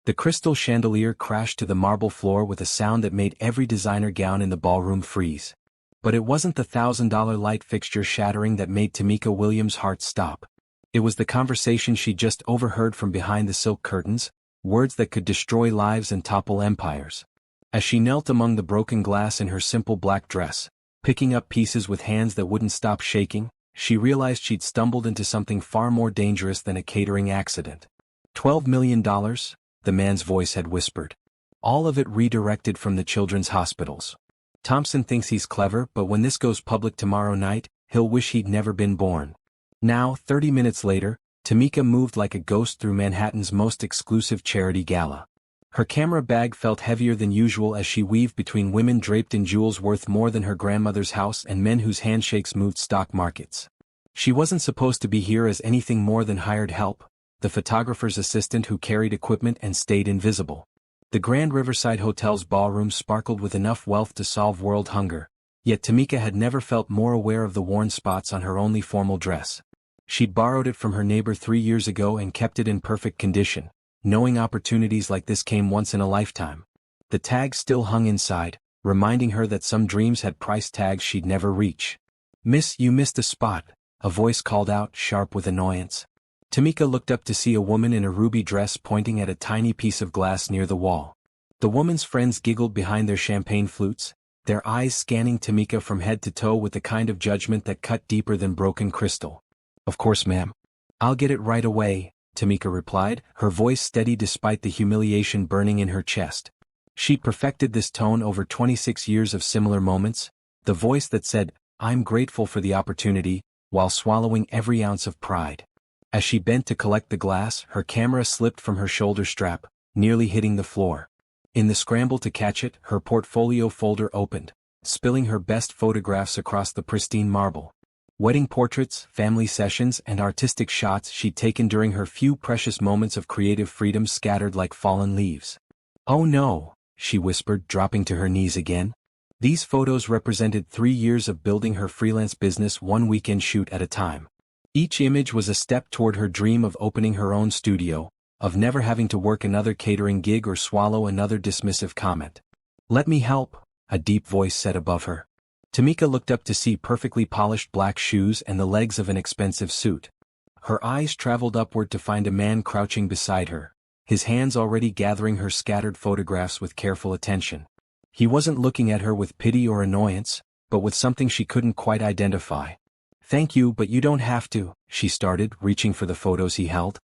The crystal chandelier crashed to the marble floor with a sound that made every designer gown in the ballroom freeze. But it wasn't the $1,000 light fixture shattering that made Tamika Williams' heart stop. It was the conversation she just overheard from behind the silk curtains, words that could destroy lives and topple empires. As she knelt among the broken glass in her simple black dress, picking up pieces with hands that wouldn't stop shaking, she realized she'd stumbled into something far more dangerous than a catering accident. $12 million, the man's voice had whispered. All of it redirected from the children's hospitals. Thompson thinks he's clever, but when this goes public tomorrow night, he'll wish he'd never been born. Now, 30 minutes later, Tamika moved like a ghost through Manhattan's most exclusive charity gala. Her camera bag felt heavier than usual as she weaved between women draped in jewels worth more than her grandmother's house and men whose handshakes moved stock markets. She wasn't supposed to be here as anything more than hired help, the photographer's assistant who carried equipment and stayed invisible. The Grand Riverside Hotel's ballroom sparkled with enough wealth to solve world hunger, yet Tamika had never felt more aware of the worn spots on her only formal dress. She'd borrowed it from her neighbor 3 years ago and kept it in perfect condition, knowing opportunities like this came once in a lifetime. The tag still hung inside, reminding her that some dreams had price tags she'd never reach. "Miss, you missed a spot," a voice called out, sharp with annoyance. Tamika looked up to see a woman in a ruby dress pointing at a tiny piece of glass near the wall. The woman's friends giggled behind their champagne flutes, their eyes scanning Tamika from head to toe with the kind of judgment that cut deeper than broken crystal. "Of course, ma'am. I'll get it right away," Tamika replied, her voice steady despite the humiliation burning in her chest. She'd perfected this tone over 26 years of similar moments, the voice that said, "I'm grateful for the opportunity," while swallowing every ounce of pride. As she bent to collect the glass, her camera slipped from her shoulder strap, nearly hitting the floor. In the scramble to catch it, her portfolio folder opened, spilling her best photographs across the pristine marble. Wedding portraits, family sessions, and artistic shots she'd taken during her few precious moments of creative freedom scattered like fallen leaves. "Oh no," she whispered, dropping to her knees again. These photos represented 3 years of building her freelance business one weekend shoot at a time. Each image was a step toward her dream of opening her own studio, of never having to work another catering gig or swallow another dismissive comment. "Let me help," a deep voice said above her. Tamika looked up to see perfectly polished black shoes and the legs of an expensive suit. Her eyes traveled upward to find a man crouching beside her, his hands already gathering her scattered photographs with careful attention. He wasn't looking at her with pity or annoyance, but with something she couldn't quite identify. "Thank you, but you don't have to," she started, reaching for the photos he held.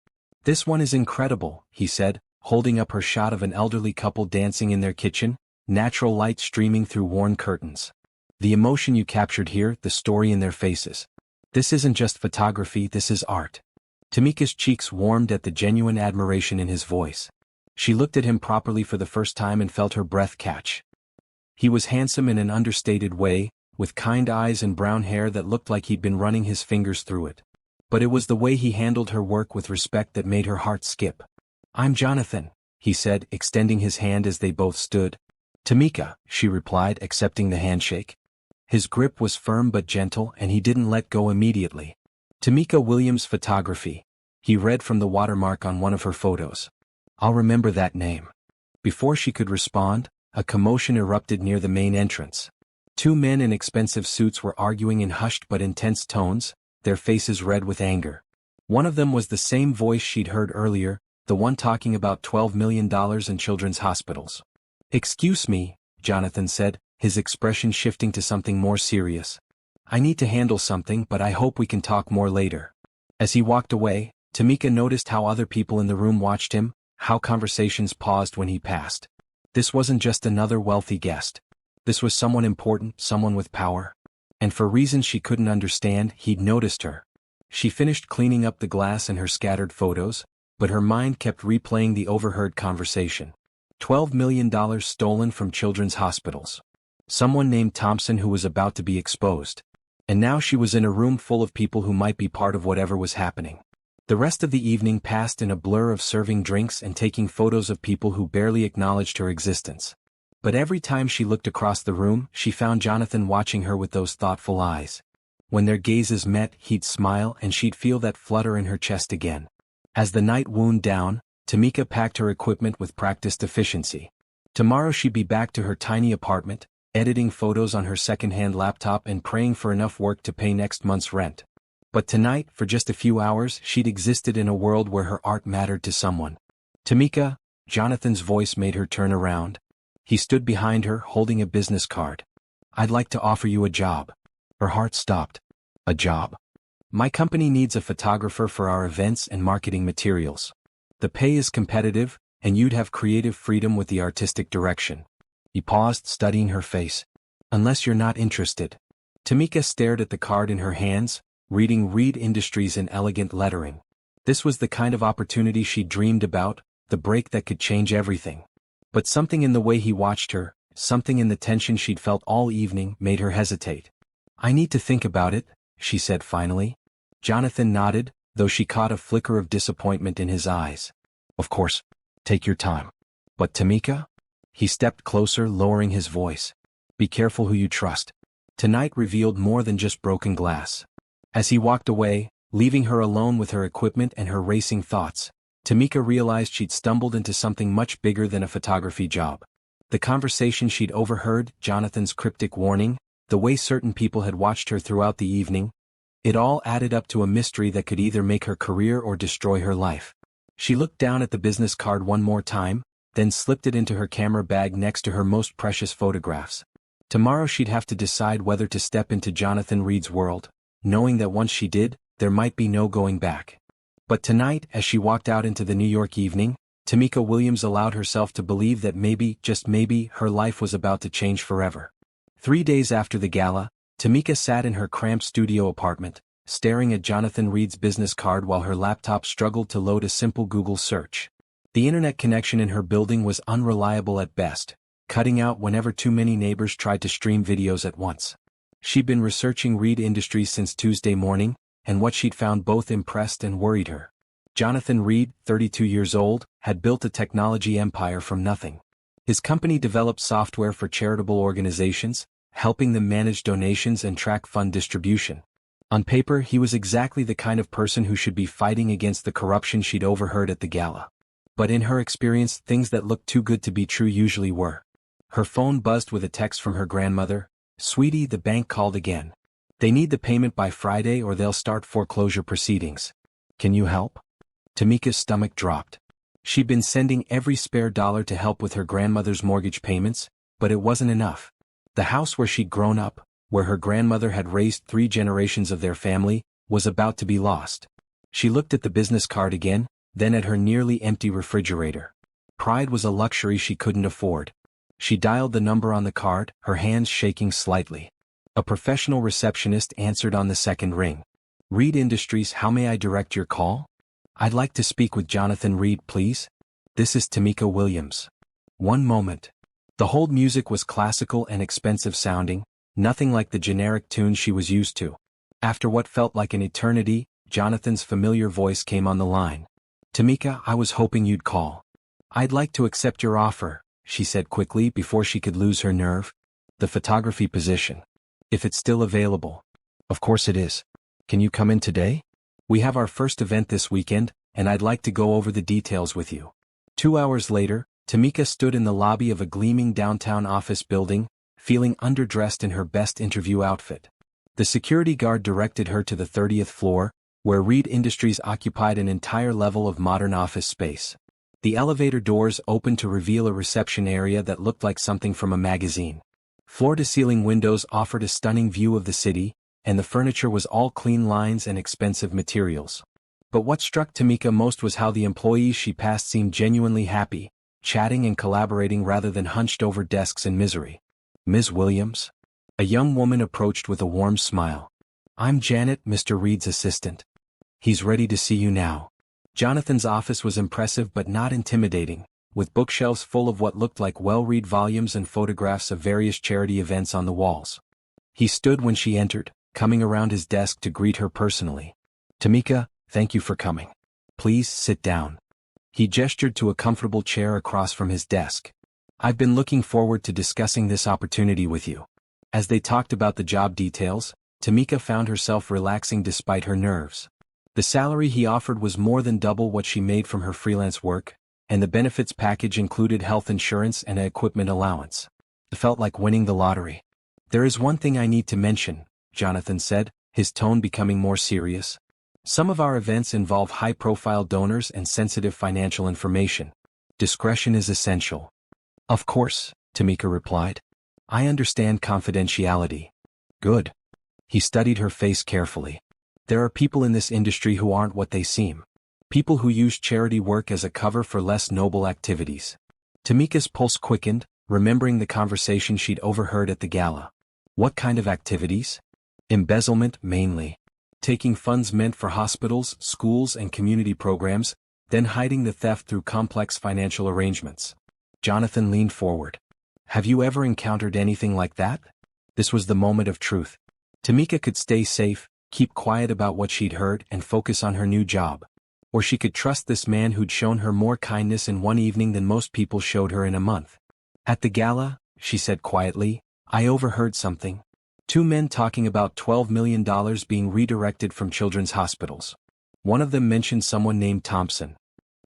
"This one is incredible," he said, holding up her shot of an elderly couple dancing in their kitchen, natural light streaming through worn curtains. "The emotion you captured here, the story in their faces. This isn't just photography, this is art." Tamika's cheeks warmed at the genuine admiration in his voice. She looked at him properly for the first time and felt her breath catch. He was handsome in an understated way, with kind eyes and brown hair that looked like he'd been running his fingers through it. But it was the way he handled her work with respect that made her heart skip. "I'm Jonathan," he said, extending his hand as they both stood. "Tamika," she replied, accepting the handshake. His grip was firm but gentle, and he didn't let go immediately. "Tamika Williams Photography," he read from the watermark on one of her photos. "I'll remember that name." Before she could respond, a commotion erupted near the main entrance. 2 men in expensive suits were arguing in hushed but intense tones, their faces red with anger. One of them was the same voice she'd heard earlier, the one talking about $12 million in children's hospitals. "Excuse me," Jonathan said, his expression shifting to something more serious. "I need to handle something, but I hope we can talk more later." As he walked away, Tamika noticed how other people in the room watched him, how conversations paused when he passed. This wasn't just another wealthy guest. This was someone important, someone with power. And for reasons she couldn't understand, he'd noticed her. She finished cleaning up the glass and her scattered photos, but her mind kept replaying the overheard conversation. $12 million stolen from children's hospitals. Someone named Thompson who was about to be exposed. And now she was in a room full of people who might be part of whatever was happening. The rest of the evening passed in a blur of serving drinks and taking photos of people who barely acknowledged her existence. But every time she looked across the room, she found Jonathan watching her with those thoughtful eyes. When their gazes met, he'd smile and she'd feel that flutter in her chest again. As the night wound down, Tamika packed her equipment with practiced efficiency. Tomorrow she'd be back to her tiny apartment, editing photos on her second-hand laptop and praying for enough work to pay next month's rent. But tonight, for just a few hours, she'd existed in a world where her art mattered to someone. Tamika, Jonathan's voice made her turn around. He stood behind her, holding a business card. I'd like to offer you a job. Her heart stopped. A job? My company needs a photographer for our events and marketing materials. The pay is competitive, and you'd have creative freedom with the artistic direction. He paused, studying her face. Unless you're not interested. Tamika stared at the card in her hands, reading Reed Industries in elegant lettering. This was the kind of opportunity she dreamed about, the break that could change everything. But something in the way he watched her, something in the tension she'd felt all evening, made her hesitate. I need to think about it, she said finally. Jonathan nodded, though she caught a flicker of disappointment in his eyes. Of course, take your time. But Tamika? He stepped closer, lowering his voice. Be careful who you trust. Tonight revealed more than just broken glass. As he walked away, leaving her alone with her equipment and her racing thoughts, Tamika realized she'd stumbled into something much bigger than a photography job. The conversation she'd overheard, Jonathan's cryptic warning, the way certain people had watched her throughout the evening, it all added up to a mystery that could either make her career or destroy her life. She looked down at the business card one more time, then slipped it into her camera bag next to her most precious photographs. Tomorrow she'd have to decide whether to step into Jonathan Reed's world, knowing that once she did, there might be no going back. But tonight, as she walked out into the New York evening, Tamika Williams allowed herself to believe that maybe, just maybe, her life was about to change forever. 3 days after the gala, Tamika sat in her cramped studio apartment, staring at Jonathan Reed's business card while her laptop struggled to load a simple Google search. The internet connection in her building was unreliable at best, cutting out whenever too many neighbors tried to stream videos at once. She'd been researching Reed Industries since Tuesday morning, and what she'd found both impressed and worried her. Jonathan Reed, 32 years old, had built a technology empire from nothing. His company developed software for charitable organizations, helping them manage donations and track fund distribution. On paper, he was exactly the kind of person who should be fighting against the corruption she'd overheard at the gala. But in her experience, things that looked too good to be true usually were. Her phone buzzed with a text from her grandmother. Sweetie, the bank called again. They need the payment by Friday or they'll start foreclosure proceedings. Can you help? Tamika's stomach dropped. She'd been sending every spare dollar to help with her grandmother's mortgage payments, but it wasn't enough. The house where she'd grown up, where her grandmother had raised 3 generations of their family, was about to be lost. She looked at the business card again, then at her nearly empty refrigerator. Pride was a luxury she couldn't afford. She dialed the number on the card, her hands shaking slightly. A professional receptionist answered on the second ring. Reed Industries, how may I direct your call? I'd like to speak with Jonathan Reed, please. This is Tamika Williams. One moment. The hold music was classical and expensive sounding, nothing like the generic tunes she was used to. After what felt like an eternity, Jonathan's familiar voice came on the line. Tamika, I was hoping you'd call. I'd like to accept your offer, she said quickly before she could lose her nerve. The photography position. If it's still available. Of course it is. Can you come in today? We have our first event this weekend, and I'd like to go over the details with you. 2 hours later, Tamika stood in the lobby of a gleaming downtown office building, feeling underdressed in her best interview outfit. The security guard directed her to the 30th floor, where Reed Industries occupied an entire level of modern office space. The elevator doors opened to reveal a reception area that looked like something from a magazine. Floor-to-ceiling windows offered a stunning view of the city, and the furniture was all clean lines and expensive materials. But what struck Tamika most was how the employees she passed seemed genuinely happy, chatting and collaborating rather than hunched over desks in misery. Ms. Williams? A young woman approached with a warm smile. I'm Janet, Mr. Reed's assistant. He's ready to see you now. Jonathan's office was impressive but not intimidating, with bookshelves full of what looked like well-read volumes and photographs of various charity events on the walls. He stood when she entered, coming around his desk to greet her personally. Tamika, thank you for coming. Please sit down. He gestured to a comfortable chair across from his desk. I've been looking forward to discussing this opportunity with you. As they talked about the job details, Tamika found herself relaxing despite her nerves. The salary he offered was more than double what she made from her freelance work, and the benefits package included health insurance and an equipment allowance. It felt like winning the lottery. "There is one thing I need to mention," Jonathan said, his tone becoming more serious. "Some of our events involve high-profile donors and sensitive financial information. Discretion is essential." "Of course," Tamika replied. "I understand confidentiality." "Good." He studied her face carefully. "There are people in this industry who aren't what they seem. People who use charity work as a cover for less noble activities." Tamika's pulse quickened, remembering the conversation she'd overheard at the gala. What kind of activities? Embezzlement, mainly. Taking funds meant for hospitals, schools, and community programs, then hiding the theft through complex financial arrangements. Jonathan leaned forward. "Have you ever encountered anything like that?" This was the moment of truth. Tamika could stay safe, keep quiet about what she'd heard, and focus on her new job. Or she could trust this man who'd shown her more kindness in one evening than most people showed her in a month. "At the gala," she said quietly, "I overheard something. Two men talking about $12 million being redirected from children's hospitals. One of them mentioned someone named Thompson."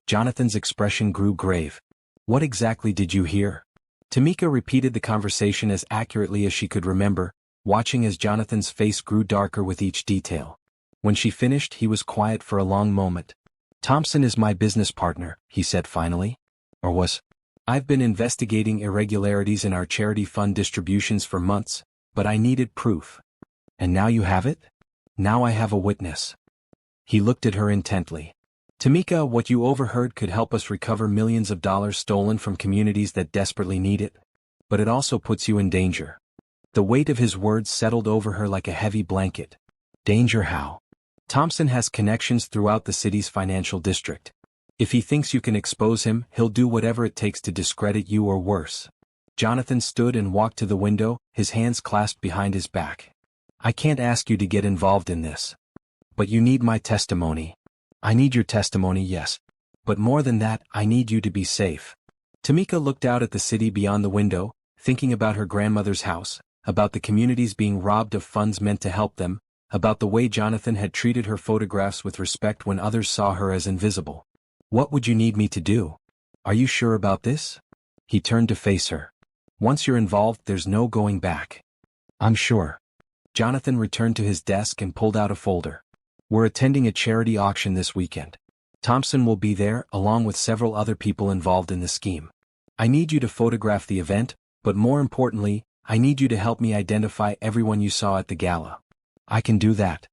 Jonathan's expression grew grave. "What exactly did you hear?" Tamika repeated the conversation as accurately as she could remember, watching as Jonathan's face grew darker with each detail. When she finished, he was quiet for a long moment. "Thompson is my business partner," he said finally. "Or was. I've been investigating irregularities in our charity fund distributions for months, but I needed proof. And now you have it? Now I have a witness." He looked at her intently. "Tamika, what you overheard could help us recover millions of dollars stolen from communities that desperately need it. But it also puts you in danger." The weight of his words settled over her like a heavy blanket. "Danger how?" "Thompson has connections throughout the city's financial district. If he thinks you can expose him, he'll do whatever it takes to discredit you or worse." Jonathan stood and walked to the window, his hands clasped behind his back. "I can't ask you to get involved in this. But you need my testimony." "I need your testimony, yes. But more than that, I need you to be safe." Tamika looked out at the city beyond the window, thinking about her grandmother's house, about the communities being robbed of funds meant to help them, about the way Jonathan had treated her photographs with respect when others saw her as invisible. "What would you need me to do? Are you sure about this?" He turned to face her. "Once you're involved, there's no going back." "I'm sure." Jonathan returned to his desk and pulled out a folder. "We're attending a charity auction this weekend. Thompson will be there, along with several other people involved in the scheme. I need you to photograph the event, but more importantly, I need you to help me identify everyone you saw at the gala." "I can do that."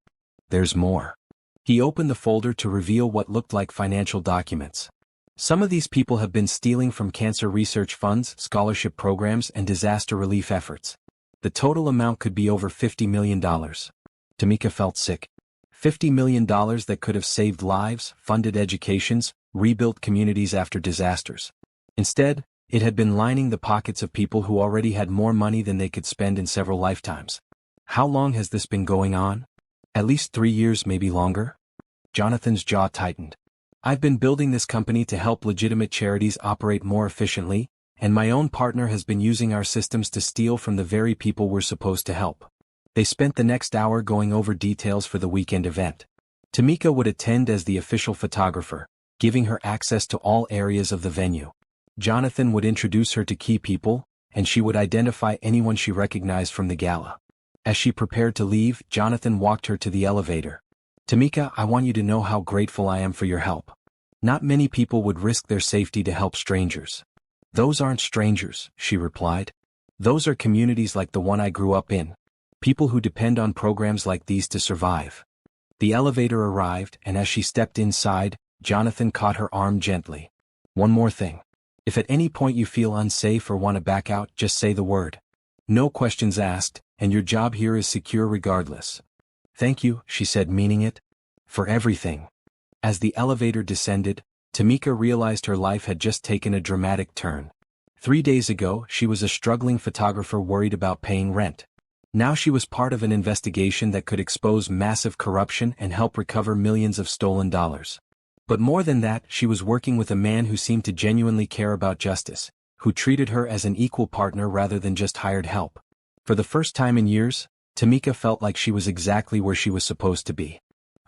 "There's more." He opened the folder to reveal what looked like financial documents. "Some of these people have been stealing from cancer research funds, scholarship programs, and disaster relief efforts. The total amount could be over $50 million. Tamika felt sick. $50 million that could have saved lives, funded educations, rebuilt communities after disasters. Instead, it had been lining the pockets of people who already had more money than they could spend in several lifetimes. How long has this been going on? At least 3 years, maybe longer? Jonathan's jaw tightened. "I've been building this company to help legitimate charities operate more efficiently, and my own partner has been using our systems to steal from the very people we're supposed to help." They spent the next hour going over details for the weekend event. Tamika would attend as the official photographer, giving her access to all areas of the venue. Jonathan would introduce her to key people, and she would identify anyone she recognized from the gala. As she prepared to leave, Jonathan walked her to the elevator. "Tamika, I want you to know how grateful I am for your help. Not many people would risk their safety to help strangers." "Those aren't strangers," she replied. "Those are communities like the one I grew up in. People who depend on programs like these to survive." The elevator arrived, and as she stepped inside, Jonathan caught her arm gently. "One more thing. If at any point you feel unsafe or want to back out, just say the word. No questions asked, and your job here is secure regardless." "Thank you," she said, meaning it. "For everything." As the elevator descended, Tamika realized her life had just taken a dramatic turn. 3 days ago, she was a struggling photographer worried about paying rent. Now she was part of an investigation that could expose massive corruption and help recover millions of stolen dollars. But more than that, she was working with a man who seemed to genuinely care about justice, who treated her as an equal partner rather than just hired help. For the first time in years, Tamika felt like she was exactly where she was supposed to be.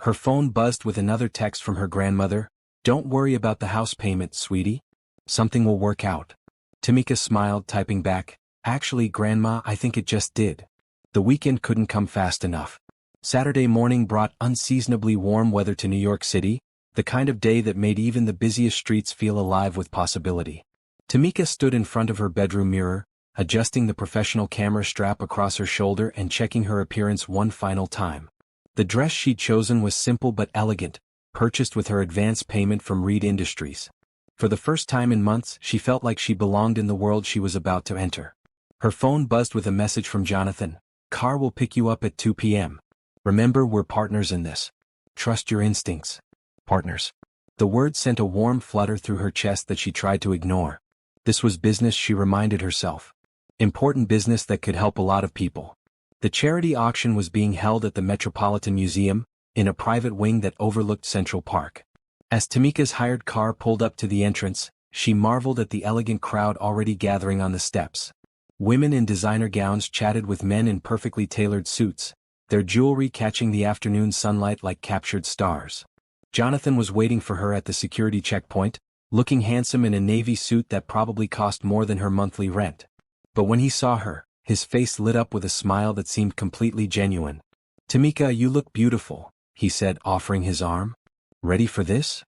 Her phone buzzed with another text from her grandmother. "Don't worry about the house payment, sweetie. Something will work out." Tamika smiled, typing back, "Actually, Grandma, I think it just did." The weekend couldn't come fast enough. Saturday morning brought unseasonably warm weather to New York City, the kind of day that made even the busiest streets feel alive with possibility. Tamika stood in front of her bedroom mirror, adjusting the professional camera strap across her shoulder and checking her appearance one final time. The dress she'd chosen was simple but elegant, purchased with her advance payment from Reed Industries. For the first time in months, she felt like she belonged in the world she was about to enter. Her phone buzzed with a message from Jonathan. "Car will pick you up at 2 p.m. Remember, we're partners in this. Trust your instincts." Partners. The word sent a warm flutter through her chest that she tried to ignore. This was business, she reminded herself. Important business that could help a lot of people. The charity auction was being held at the Metropolitan Museum, in a private wing that overlooked Central Park. As Tamika's hired car pulled up to the entrance, she marveled at the elegant crowd already gathering on the steps. Women in designer gowns chatted with men in perfectly tailored suits, their jewelry catching the afternoon sunlight like captured stars. Jonathan was waiting for her at the security checkpoint, looking handsome in a navy suit that probably cost more than her monthly rent. But when he saw her, his face lit up with a smile that seemed completely genuine. "Tamika, you look beautiful," he said, offering his arm. "Ready for this?"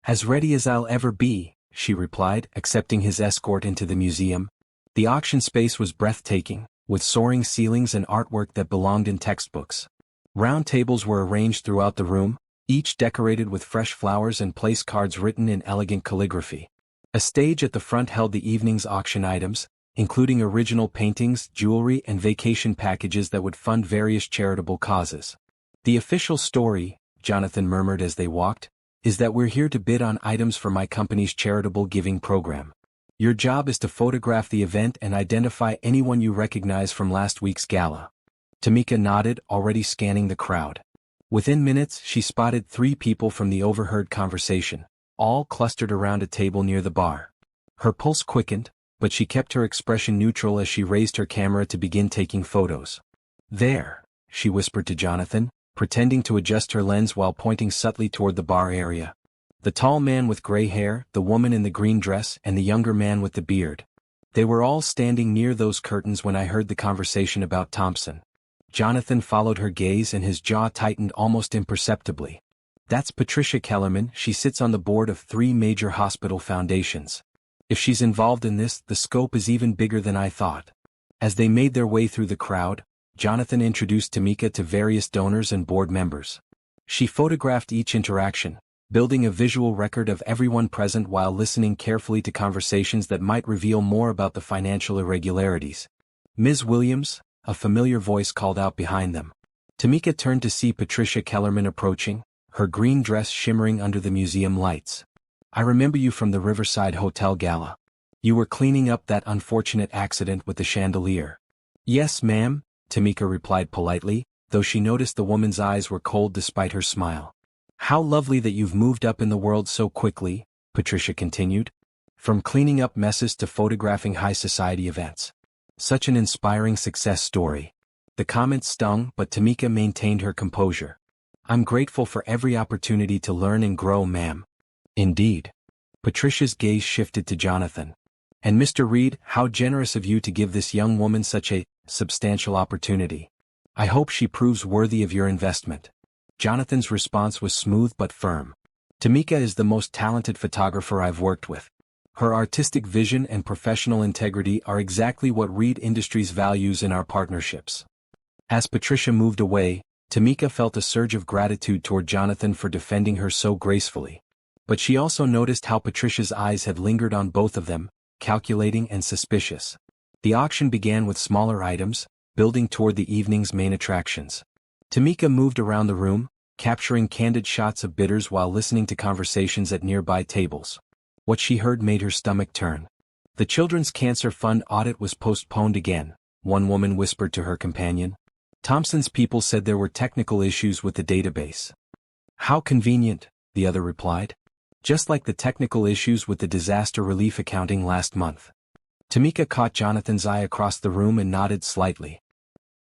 "As ready as I'll ever be," she replied, accepting his escort into the museum. The auction space was breathtaking, with soaring ceilings and artwork that belonged in textbooks. Round tables were arranged throughout the room, each decorated with fresh flowers and place cards written in elegant calligraphy. A stage at the front held the evening's auction items, including original paintings, jewelry, and vacation packages that would fund various charitable causes. "The official story," Jonathan murmured as they walked, "is that we're here to bid on items for my company's charitable giving program. Your job is to photograph the event and identify anyone you recognize from last week's gala." Tamika nodded, already scanning the crowd. Within minutes, she spotted 3 people from the overheard conversation, all clustered around a table near the bar. Her pulse quickened, but she kept her expression neutral as she raised her camera to begin taking photos. "There," she whispered to Jonathan, pretending to adjust her lens while pointing subtly toward the bar area. The tall man with gray hair, the woman in the green dress, and the younger man with the beard. They were all standing near those curtains when I heard the conversation about Thompson. Jonathan followed her gaze and his jaw tightened almost imperceptibly. "That's Patricia Kellerman. She sits on the board of 3 major hospital foundations. If she's involved in this, the scope is even bigger than I thought." As they made their way through the crowd, Jonathan introduced Tamika to various donors and board members. She photographed each interaction, building a visual record of everyone present while listening carefully to conversations that might reveal more about the financial irregularities. "Ms. Williams," a familiar voice called out behind them. Tamika turned to see Patricia Kellerman approaching, her green dress shimmering under the museum lights. "I remember you from the Riverside Hotel Gala. You were cleaning up that unfortunate accident with the chandelier." "Yes, ma'am," Tamika replied politely, though she noticed the woman's eyes were cold despite her smile. "How lovely that you've moved up in the world so quickly," Patricia continued. "From cleaning up messes to photographing high society events. Such an inspiring success story." The comment stung, but Tamika maintained her composure. "I'm grateful for every opportunity to learn and grow, ma'am." "Indeed." Patricia's gaze shifted to Jonathan. "And Mr. Reed, how generous of you to give this young woman such a substantial opportunity. I hope she proves worthy of your investment." Jonathan's response was smooth but firm. "Tamika is the most talented photographer I've worked with. Her artistic vision and professional integrity are exactly what Reed Industries values in our partnerships." As Patricia moved away, Tamika felt a surge of gratitude toward Jonathan for defending her so gracefully. But she also noticed how Patricia's eyes had lingered on both of them, calculating and suspicious. The auction began with smaller items, building toward the evening's main attractions. Tamika moved around the room, capturing candid shots of bidders while listening to conversations at nearby tables. What she heard made her stomach turn. "The Children's Cancer Fund audit was postponed again," one woman whispered to her companion. "Thompson's people said there were technical issues with the database." "How convenient," the other replied. "Just like the technical issues with the disaster relief accounting last month." Tamika caught Jonathan's eye across the room and nodded slightly.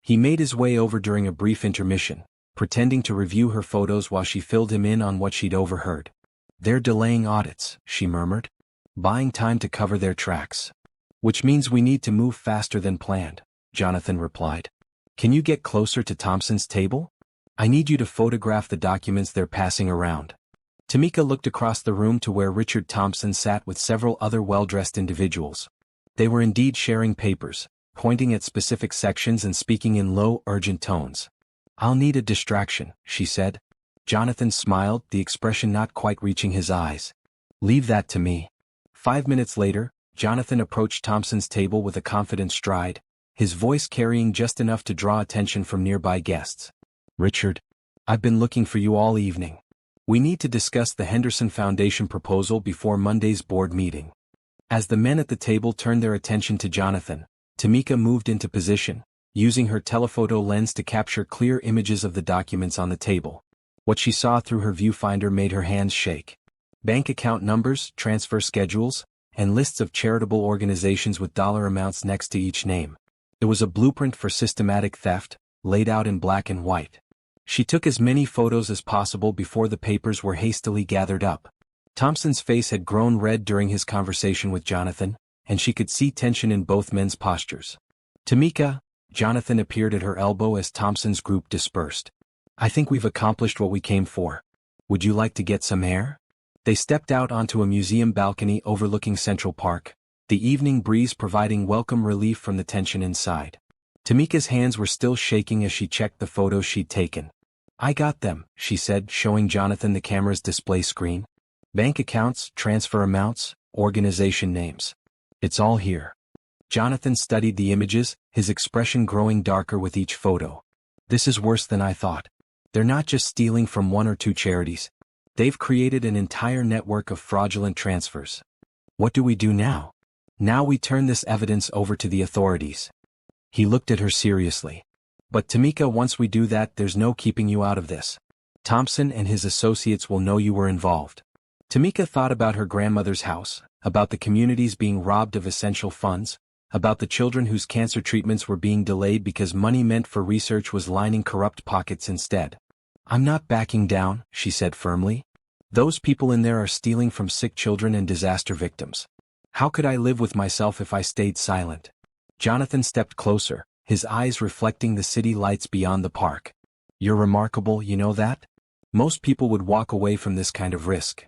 He made his way over during a brief intermission, pretending to review her photos while she filled him in on what she'd overheard. "They're delaying audits," she murmured. "Buying time to cover their tracks. Which means we need to move faster than planned," Jonathan replied. "Can you get closer to Thompson's table? I need you to photograph the documents they're passing around." Tamika looked across the room to where Richard Thompson sat with several other well-dressed individuals. They were indeed sharing papers, pointing at specific sections and speaking in low, urgent tones. "I'll need a distraction," she said. Jonathan smiled, the expression not quite reaching his eyes. "Leave that to me." 5 minutes later, Jonathan approached Thompson's table with a confident stride, his voice carrying just enough to draw attention from nearby guests. "Richard, I've been looking for you all evening. We need to discuss the Henderson Foundation proposal before Monday's board meeting." As the men at the table turned their attention to Jonathan, Tamika moved into position, using her telephoto lens to capture clear images of the documents on the table. What she saw through her viewfinder made her hands shake. Bank account numbers, transfer schedules, and lists of charitable organizations with dollar amounts next to each name. It was a blueprint for systematic theft, laid out in black and white. She took as many photos as possible before the papers were hastily gathered up. Thompson's face had grown red during his conversation with Jonathan, and she could see tension in both men's postures. "Tamika," Jonathan appeared at her elbow as Thompson's group dispersed. "I think we've accomplished what we came for. Would you like to get some air?" They stepped out onto a museum balcony overlooking Central Park, the evening breeze providing welcome relief from the tension inside. Tamika's hands were still shaking as she checked the photos she'd taken. "I got them," she said, showing Jonathan the camera's display screen. "Bank accounts, transfer amounts, organization names. It's all here." Jonathan studied the images, his expression growing darker with each photo. "This is worse than I thought. They're not just stealing from one or two charities. They've created an entire network of fraudulent transfers. What do we do now?" "Now we turn this evidence over to the authorities." He looked at her seriously. "But Tamika, once we do that, there's no keeping you out of this. Thompson and his associates will know you were involved." Tamika thought about her grandmother's house, about the communities being robbed of essential funds, about the children whose cancer treatments were being delayed because money meant for research was lining corrupt pockets instead. "I'm not backing down," she said firmly. "Those people in there are stealing from sick children and disaster victims. How could I live with myself if I stayed silent?" Jonathan stepped closer, his eyes reflecting the city lights beyond the park. "You're remarkable, you know that? Most people would walk away from this kind of risk.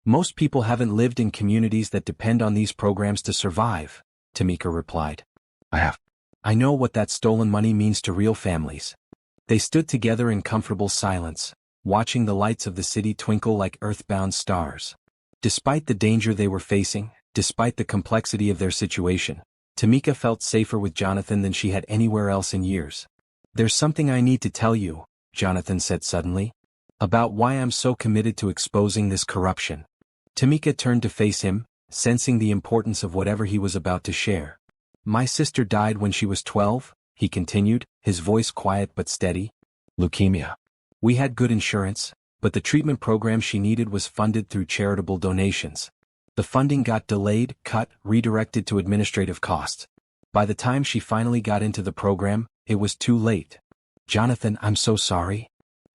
Most people haven't lived in communities that depend on these programs to survive," Tamika replied. "I have. I know what that stolen money means to real families." They stood together in comfortable silence, watching the lights of the city twinkle like earthbound stars. Despite the danger they were facing, despite the complexity of their situation, Tamika felt safer with Jonathan than she had anywhere else in years. "There's something I need to tell you," Jonathan said suddenly, "about why I'm so committed to exposing this corruption." Tamika turned to face him, sensing the importance of whatever he was about to share. "My sister died when she was 12, he continued, his voice quiet but steady. "Leukemia. We had good insurance, but the treatment program she needed was funded through charitable donations. The funding got delayed, cut, redirected to administrative costs. By the time she finally got into the program, it was too late. Jonathan, I'm so sorry.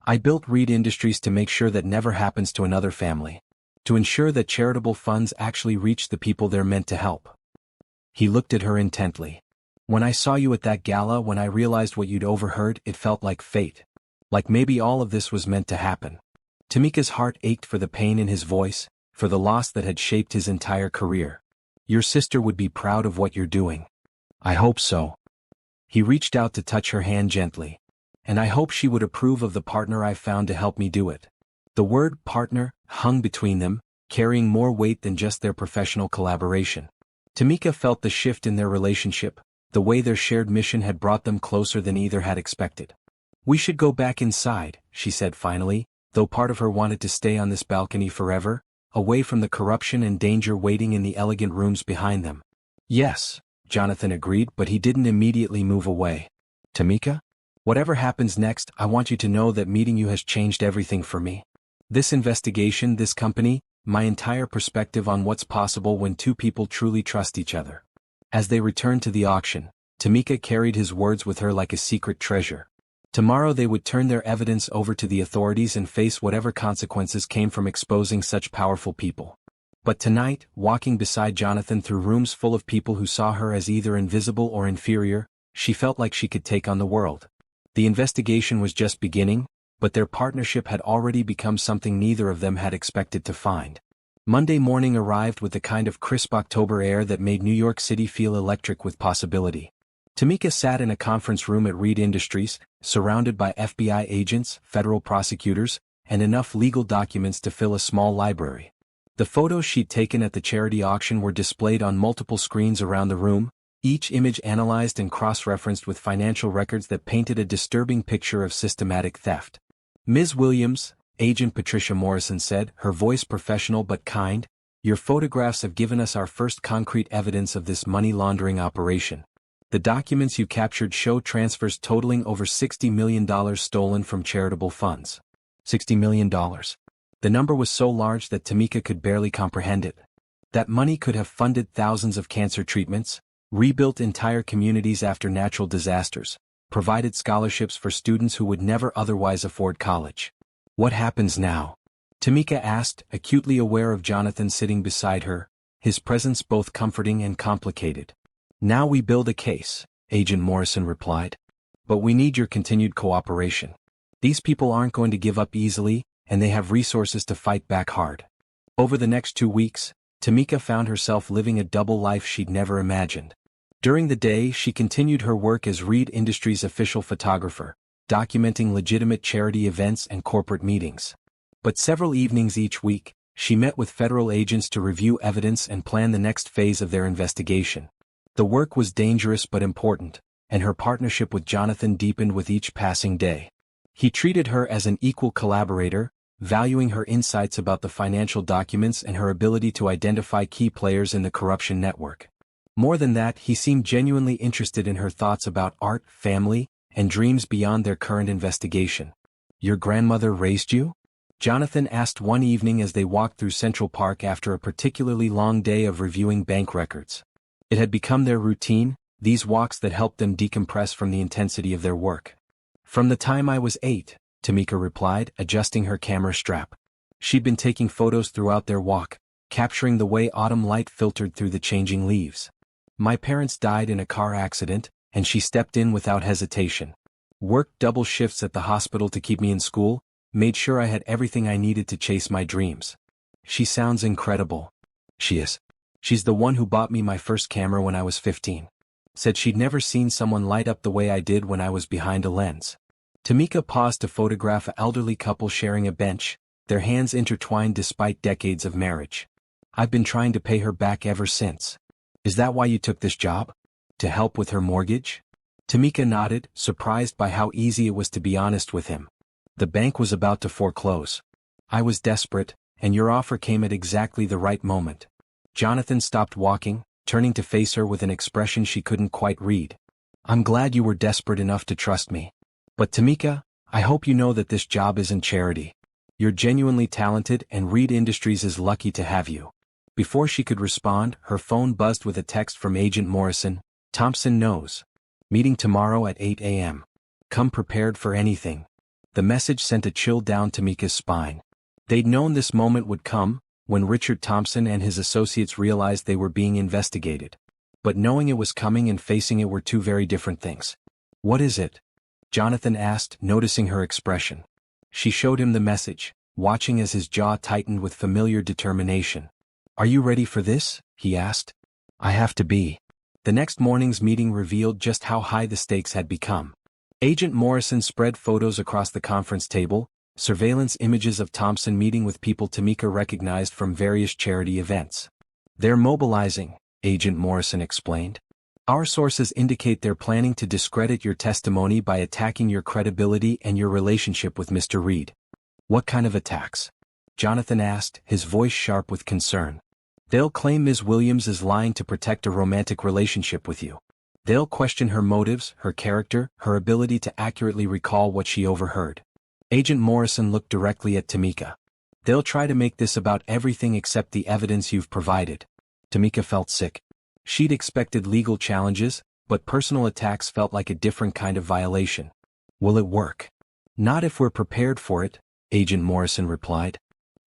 I built Reed Industries to make sure that never happens to another family. To ensure that charitable funds actually reach the people they're meant to help." He looked at her intently. "When I saw you at that gala, when I realized what you'd overheard, it felt like fate. Like maybe all of this was meant to happen." Tamika's heart ached for the pain in his voice, for the loss that had shaped his entire career. "Your sister would be proud of what you're doing." "I hope so." He reached out to touch her hand gently. "And I hope she would approve of the partner I've found to help me do it." The word partner hung between them, carrying more weight than just their professional collaboration. Tamika felt the shift in their relationship, the way their shared mission had brought them closer than either had expected. "We should go back inside," she said finally, though part of her wanted to stay on this balcony forever, away from the corruption and danger waiting in the elegant rooms behind them. "Yes," Jonathan agreed, but he didn't immediately move away. "Tamika? Whatever happens next, I want you to know that meeting you has changed everything for me. This investigation, this company, my entire perspective on what's possible when two people truly trust each other." As they returned to the auction, Tamika carried his words with her like a secret treasure. Tomorrow they would turn their evidence over to the authorities and face whatever consequences came from exposing such powerful people. But tonight, walking beside Jonathan through rooms full of people who saw her as either invisible or inferior, she felt like she could take on the world. The investigation was just beginning, but their partnership had already become something neither of them had expected to find. Monday morning arrived with the kind of crisp October air that made New York City feel electric with possibility. Tamika sat in a conference room at Reed Industries, surrounded by FBI agents, federal prosecutors, and enough legal documents to fill a small library. The photos she'd taken at the charity auction were displayed on multiple screens around the room, each image analyzed and cross-referenced with financial records that painted a disturbing picture of systematic theft. Ms. Williams, Agent Patricia Morrison said, her voice professional but kind, "Your photographs have given us our first concrete evidence of this money laundering operation. The documents you captured show transfers totaling over $60 million stolen from charitable funds." $60 million. The number was so large that Tamika could barely comprehend it. That money could have funded thousands of cancer treatments, rebuilt entire communities after natural disasters, provided scholarships for students who would never otherwise afford college. What happens now? Tamika asked, acutely aware of Jonathan sitting beside her, his presence both comforting and complicated. "Now we build a case," Agent Morrison replied. "But we need your continued cooperation. These people aren't going to give up easily, and they have resources to fight back hard." Over the next 2 weeks, Tamika found herself living a double life she'd never imagined. During the day, she continued her work as Reed Industries' official photographer, documenting legitimate charity events and corporate meetings. But several evenings each week, she met with federal agents to review evidence and plan the next phase of their investigation. The work was dangerous but important, and her partnership with Jonathan deepened with each passing day. He treated her as an equal collaborator, valuing her insights about the financial documents and her ability to identify key players in the corruption network. More than that, he seemed genuinely interested in her thoughts about art, family, and dreams beyond their current investigation. "Your grandmother raised you?" Jonathan asked one evening as they walked through Central Park after a particularly long day of reviewing bank records. It had become their routine, these walks that helped them decompress from the intensity of their work. "From the time I was 8, Tamika replied, adjusting her camera strap. She'd been taking photos throughout their walk, capturing the way autumn light filtered through the changing leaves. "My parents died in a car accident, and she stepped in without hesitation. Worked double shifts at the hospital to keep me in school, made sure I had everything I needed to chase my dreams." "She sounds incredible." "She is. She's the one who bought me my first camera when I was 15. Said she'd never seen someone light up the way I did when I was behind a lens." Tamika paused to photograph an elderly couple sharing a bench, their hands intertwined despite decades of marriage. "I've been trying to pay her back ever since." "Is that why you took this job? To help with her mortgage?" Tamika nodded, surprised by how easy it was to be honest with him. "The bank was about to foreclose. I was desperate, and your offer came at exactly the right moment." Jonathan stopped walking, turning to face her with an expression she couldn't quite read. "I'm glad you were desperate enough to trust me. But Tamika, I hope you know that this job isn't charity. You're genuinely talented and Reed Industries is lucky to have you." Before she could respond, her phone buzzed with a text from Agent Morrison. "Thompson knows. Meeting tomorrow at 8 a.m. Come prepared for anything." The message sent a chill down Tamika's spine. They'd known this moment would come, when Richard Thompson and his associates realized they were being investigated. But knowing it was coming and facing it were two very different things. "What is it?" Jonathan asked, noticing her expression. She showed him the message, watching as his jaw tightened with familiar determination. "Are you ready for this?" he asked. "I have to be." The next morning's meeting revealed just how high the stakes had become. Agent Morrison spread photos across the conference table, surveillance images of Thompson meeting with people Tamika recognized from various charity events. "They're mobilizing," Agent Morrison explained. "Our sources indicate they're planning to discredit your testimony by attacking your credibility and your relationship with Mr. Reed." "What kind of attacks?" Jonathan asked, his voice sharp with concern. "They'll claim Ms. Williams is lying to protect a romantic relationship with you. They'll question her motives, her character, her ability to accurately recall what she overheard." Agent Morrison looked directly at Tamika. "They'll try to make this about everything except the evidence you've provided." Tamika felt sick. She'd expected legal challenges, but personal attacks felt like a different kind of violation. Will it work? Not if we're prepared for it, Agent Morrison replied.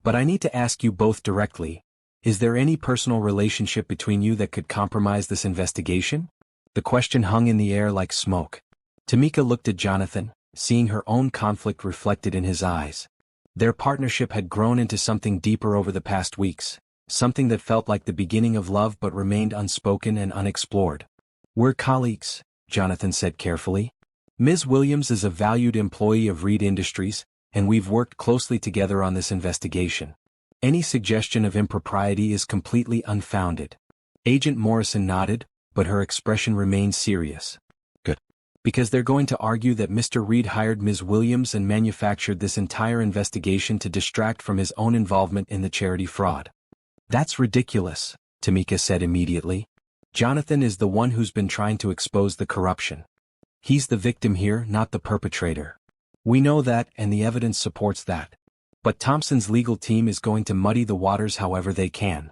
But I need to ask you both directly. Is there any personal relationship between you that could compromise this investigation? The question hung in the air like smoke. Tamika looked at Jonathan, seeing her own conflict reflected in his eyes. Their partnership had grown into something deeper over the past weeks, something that felt like the beginning of love but remained unspoken and unexplored. We're colleagues, Jonathan said carefully. Ms. Williams is a valued employee of Reed Industries, and we've worked closely together on this investigation. Any suggestion of impropriety is completely unfounded. Agent Morrison nodded, but her expression remained serious. Good. Because they're going to argue that Mr. Reed hired Ms. Williams and manufactured this entire investigation to distract from his own involvement in the charity fraud. That's ridiculous, Tamika said immediately. Jonathan is the one who's been trying to expose the corruption. He's the victim here, not the perpetrator. We know that, and the evidence supports that. But Thompson's legal team is going to muddy the waters however they can.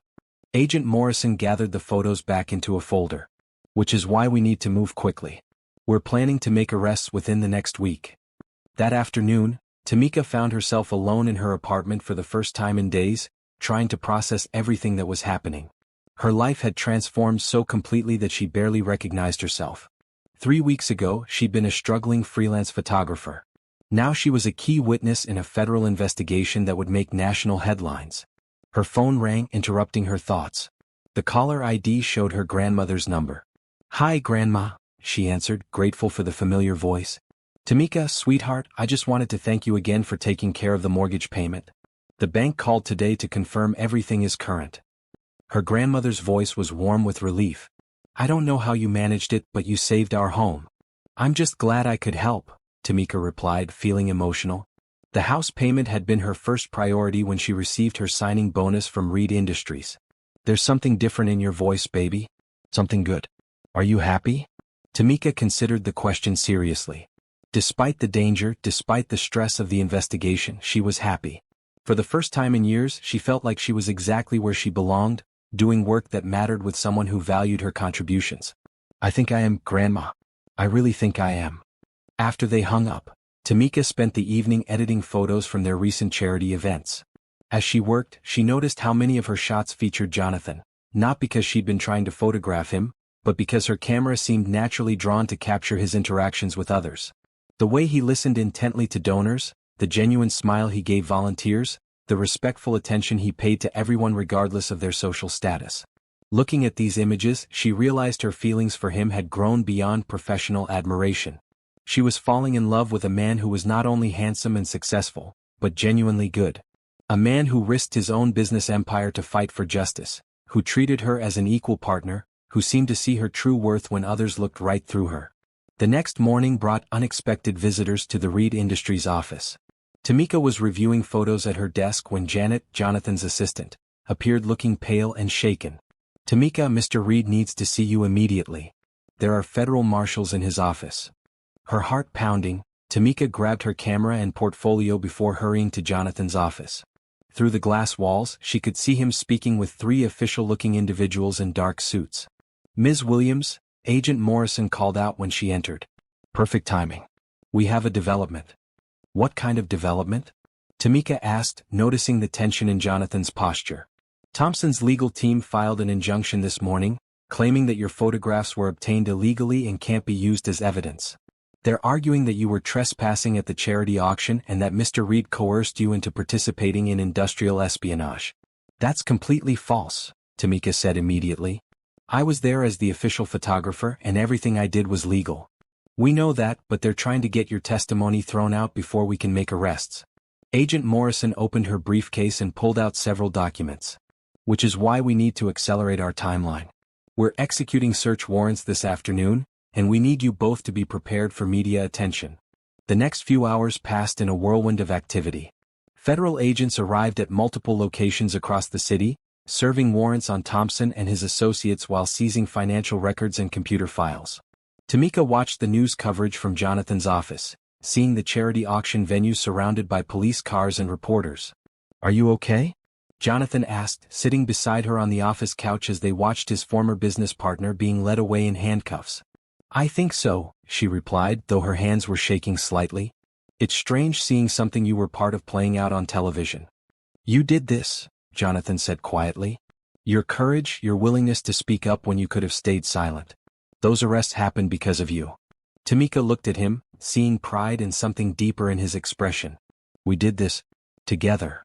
Agent Morrison gathered the photos back into a folder. Which is why we need to move quickly. We're planning to make arrests within the next week. That afternoon, Tamika found herself alone in her apartment for the first time in days, trying to process everything that was happening. Her life had transformed so completely that she barely recognized herself. 3 weeks ago, she'd been a struggling freelance photographer. Now she was a key witness in a federal investigation that would make national headlines. Her phone rang, interrupting her thoughts. The caller ID showed her grandmother's number. "Hi, Grandma," she answered, grateful for the familiar voice. "Tamika, sweetheart, I just wanted to thank you again for taking care of the mortgage payment. The bank called today to confirm everything is current." Her grandmother's voice was warm with relief. "I don't know how you managed it, but you saved our home." "I'm just glad I could help," Tamika replied, feeling emotional. The house payment had been her first priority when she received her signing bonus from Reed Industries. "There's something different in your voice, baby. Something good. Are you happy?" Tamika considered the question seriously. Despite the danger, despite the stress of the investigation, she was happy. For the first time in years, she felt like she was exactly where she belonged, doing work that mattered with someone who valued her contributions. "I think I am, Grandma. I really think I am." After they hung up, Tamika spent the evening editing photos from their recent charity events. As she worked, she noticed how many of her shots featured Jonathan, not because she'd been trying to photograph him, but because her camera seemed naturally drawn to capture his interactions with others. The way he listened intently to donors, the genuine smile he gave volunteers, the respectful attention he paid to everyone regardless of their social status. Looking at these images, she realized her feelings for him had grown beyond professional admiration. She was falling in love with a man who was not only handsome and successful, but genuinely good. A man who risked his own business empire to fight for justice, who treated her as an equal partner, who seemed to see her true worth when others looked right through her. The next morning brought unexpected visitors to the Reed Industries office. Tamika was reviewing photos at her desk when Janet, Jonathan's assistant, appeared looking pale and shaken. "Tamika, Mr. Reed needs to see you immediately. There are federal marshals in his office." Her heart pounding, Tamika grabbed her camera and portfolio before hurrying to Jonathan's office. Through the glass walls, she could see him speaking with 3 official-looking individuals in dark suits. "Ms. Williams," Agent Morrison called out when she entered. "Perfect timing. We have a development." "What kind of development?" Tamika asked, noticing the tension in Jonathan's posture. "Thompson's legal team filed an injunction this morning, claiming that your photographs were obtained illegally and can't be used as evidence. They're arguing that you were trespassing at the charity auction and that Mr. Reed coerced you into participating in industrial espionage." "That's completely false," Tamika said immediately. "I was there as the official photographer and everything I did was legal." "We know that, but they're trying to get your testimony thrown out before we can make arrests." Agent Morrison opened her briefcase and pulled out several documents. "Which is why we need to accelerate our timeline. We're executing search warrants this afternoon, and we need you both to be prepared for media attention." The next few hours passed in a whirlwind of activity. Federal agents arrived at multiple locations across the city, serving warrants on Thompson and his associates while seizing financial records and computer files. Tamika watched the news coverage from Jonathan's office, seeing the charity auction venue surrounded by police cars and reporters. "Are you okay?" Jonathan asked, sitting beside her on the office couch as they watched his former business partner being led away in handcuffs. I think so, she replied, though her hands were shaking slightly. It's strange seeing something you were part of playing out on television. You did this, Jonathan said quietly. Your courage, your willingness to speak up when you could have stayed silent. Those arrests happened because of you. Tamika looked at him, seeing pride and something deeper in his expression. We did this together.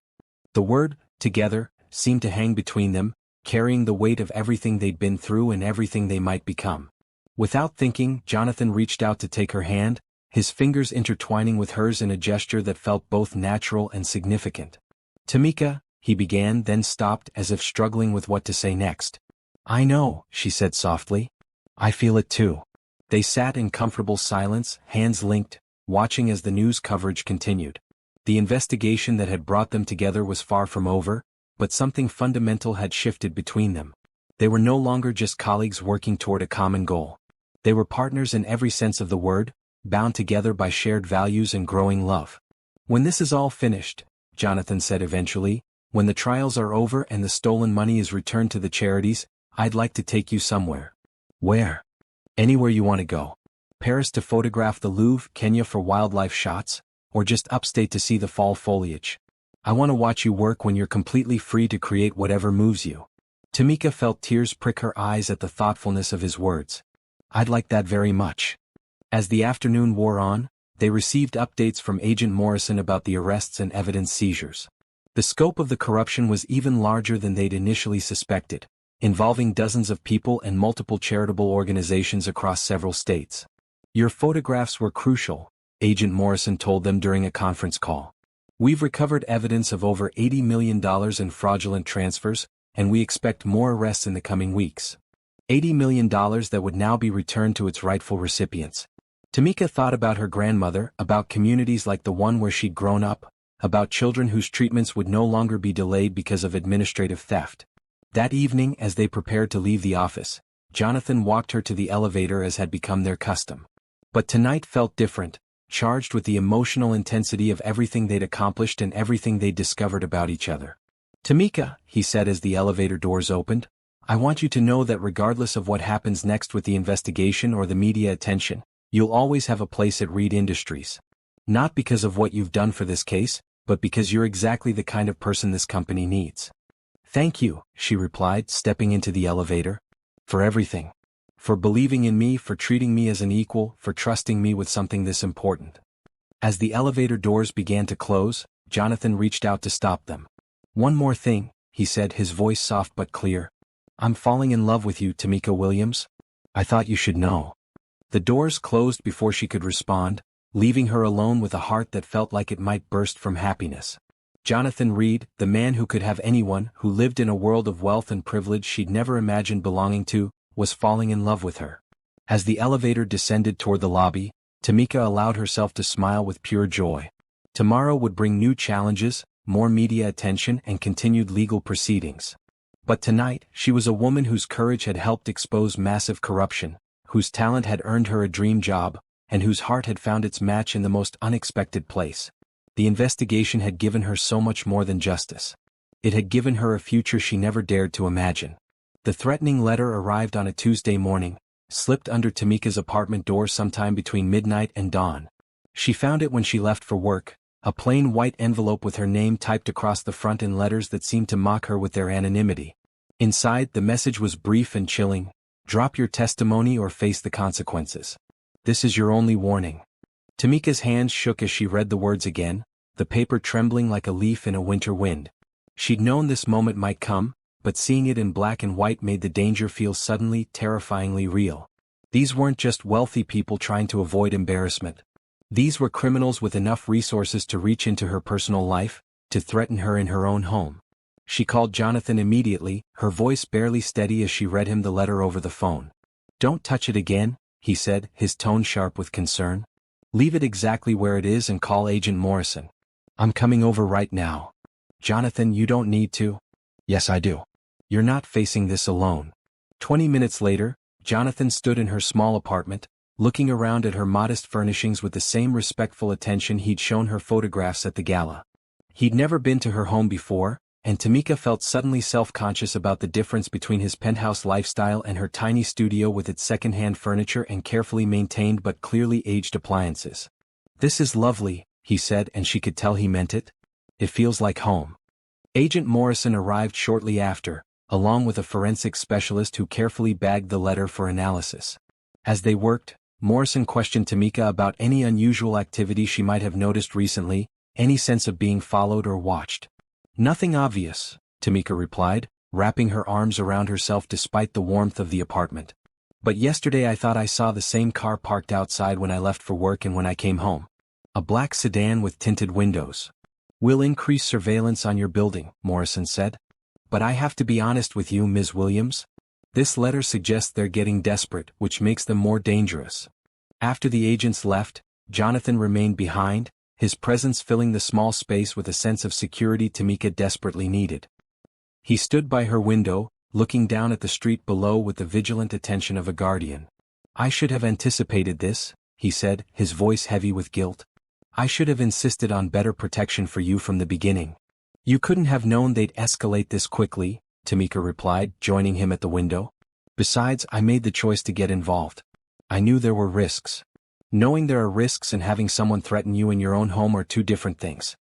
The word, together, seemed to hang between them, carrying the weight of everything they'd been through and everything they might become. Without thinking, Jonathan reached out to take her hand, his fingers intertwining with hers in a gesture that felt both natural and significant. Tamika, he began, then stopped as if struggling with what to say next. I know, she said softly. I feel it too. They sat in comfortable silence, hands linked, watching as the news coverage continued. The investigation that had brought them together was far from over, but something fundamental had shifted between them. They were no longer just colleagues working toward a common goal. They were partners in every sense of the word, bound together by shared values and growing love. When this is all finished, Jonathan said eventually, when the trials are over and the stolen money is returned to the charities, I'd like to take you somewhere. Where? Anywhere you want to go. Paris to photograph the Louvre, Kenya for wildlife shots, or just upstate to see the fall foliage. I want to watch you work when you're completely free to create whatever moves you. Tamika felt tears prick her eyes at the thoughtfulness of his words. I'd like that very much. As the afternoon wore on, they received updates from Agent Morrison about the arrests and evidence seizures. The scope of the corruption was even larger than they'd initially suspected, involving dozens of people and multiple charitable organizations across several states. Your photographs were crucial, Agent Morrison told them during a conference call. We've recovered evidence of over $80 million in fraudulent transfers, and we expect more arrests in the coming weeks. $80 million that would now be returned to its rightful recipients. Tamika thought about her grandmother, about communities like the one where she'd grown up, about children whose treatments would no longer be delayed because of administrative theft. That evening, as they prepared to leave the office, Jonathan walked her to the elevator as had become their custom. But tonight felt different, charged with the emotional intensity of everything they'd accomplished and everything they'd discovered about each other. Tamika, he said as the elevator doors opened, I want you to know that regardless of what happens next with the investigation or the media attention, you'll always have a place at Reed Industries. Not because of what you've done for this case, but because you're exactly the kind of person this company needs. Thank you, she replied, stepping into the elevator. For everything. For believing in me, for treating me as an equal, for trusting me with something this important. As the elevator doors began to close, Jonathan reached out to stop them. One more thing, he said, his voice soft but clear. I'm falling in love with you, Tamika Williams. I thought you should know. The doors closed before she could respond, leaving her alone with a heart that felt like it might burst from happiness. Jonathan Reed, the man who could have anyone, who lived in a world of wealth and privilege she'd never imagined belonging to, was falling in love with her. As the elevator descended toward the lobby, Tamika allowed herself to smile with pure joy. Tomorrow would bring new challenges, more media attention and continued legal proceedings. But tonight, she was a woman whose courage had helped expose massive corruption, whose talent had earned her a dream job, and whose heart had found its match in the most unexpected place. The investigation had given her so much more than justice. It had given her a future she never dared to imagine. The threatening letter arrived on a Tuesday morning, slipped under Tamika's apartment door sometime between midnight and dawn. She found it when she left for work, a plain white envelope with her name typed across the front in letters that seemed to mock her with their anonymity. Inside, the message was brief and chilling. Drop your testimony or face the consequences. This is your only warning. Tamika's hands shook as she read the words again, the paper trembling like a leaf in a winter wind. She'd known this moment might come, but seeing it in black and white made the danger feel suddenly, terrifyingly real. These weren't just wealthy people trying to avoid embarrassment. These were criminals with enough resources to reach into her personal life, to threaten her in her own home. She called Jonathan immediately, her voice barely steady as she read him the letter over the phone. Don't touch it again, he said, his tone sharp with concern. Leave it exactly where it is and call Agent Morrison. I'm coming over right now. Jonathan, you don't need to. Yes, I do. You're not facing this alone. 20 minutes later, Jonathan stood in her small apartment, looking around at her modest furnishings with the same respectful attention he'd shown her photographs at the gala. He'd never been to her home before, and Tamika felt suddenly self-conscious about the difference between his penthouse lifestyle and her tiny studio with its second-hand furniture and carefully maintained but clearly aged appliances. "This is lovely," he said, and she could tell he meant it. "It feels like home." Agent Morrison arrived shortly after, along with a forensic specialist who carefully bagged the letter for analysis. As they worked, Morrison questioned Tamika about any unusual activity she might have noticed recently, any sense of being followed or watched. "Nothing obvious," Tamika replied, wrapping her arms around herself despite the warmth of the apartment. "But yesterday I thought I saw the same car parked outside when I left for work and when I came home. A black sedan with tinted windows." "We'll increase surveillance on your building," Morrison said. "But I have to be honest with you, Ms. Williams. This letter suggests they're getting desperate, which makes them more dangerous." After the agents left, Jonathan remained behind, his presence filling the small space with a sense of security Tamika desperately needed. He stood by her window, looking down at the street below with the vigilant attention of a guardian. "I should have anticipated this," he said, his voice heavy with guilt. "I should have insisted on better protection for you from the beginning." "You couldn't have known they'd escalate this quickly," Tamika replied, joining him at the window. "Besides, I made the choice to get involved. I knew there were risks. Knowing there are risks and having someone threaten you in your own home are two different things."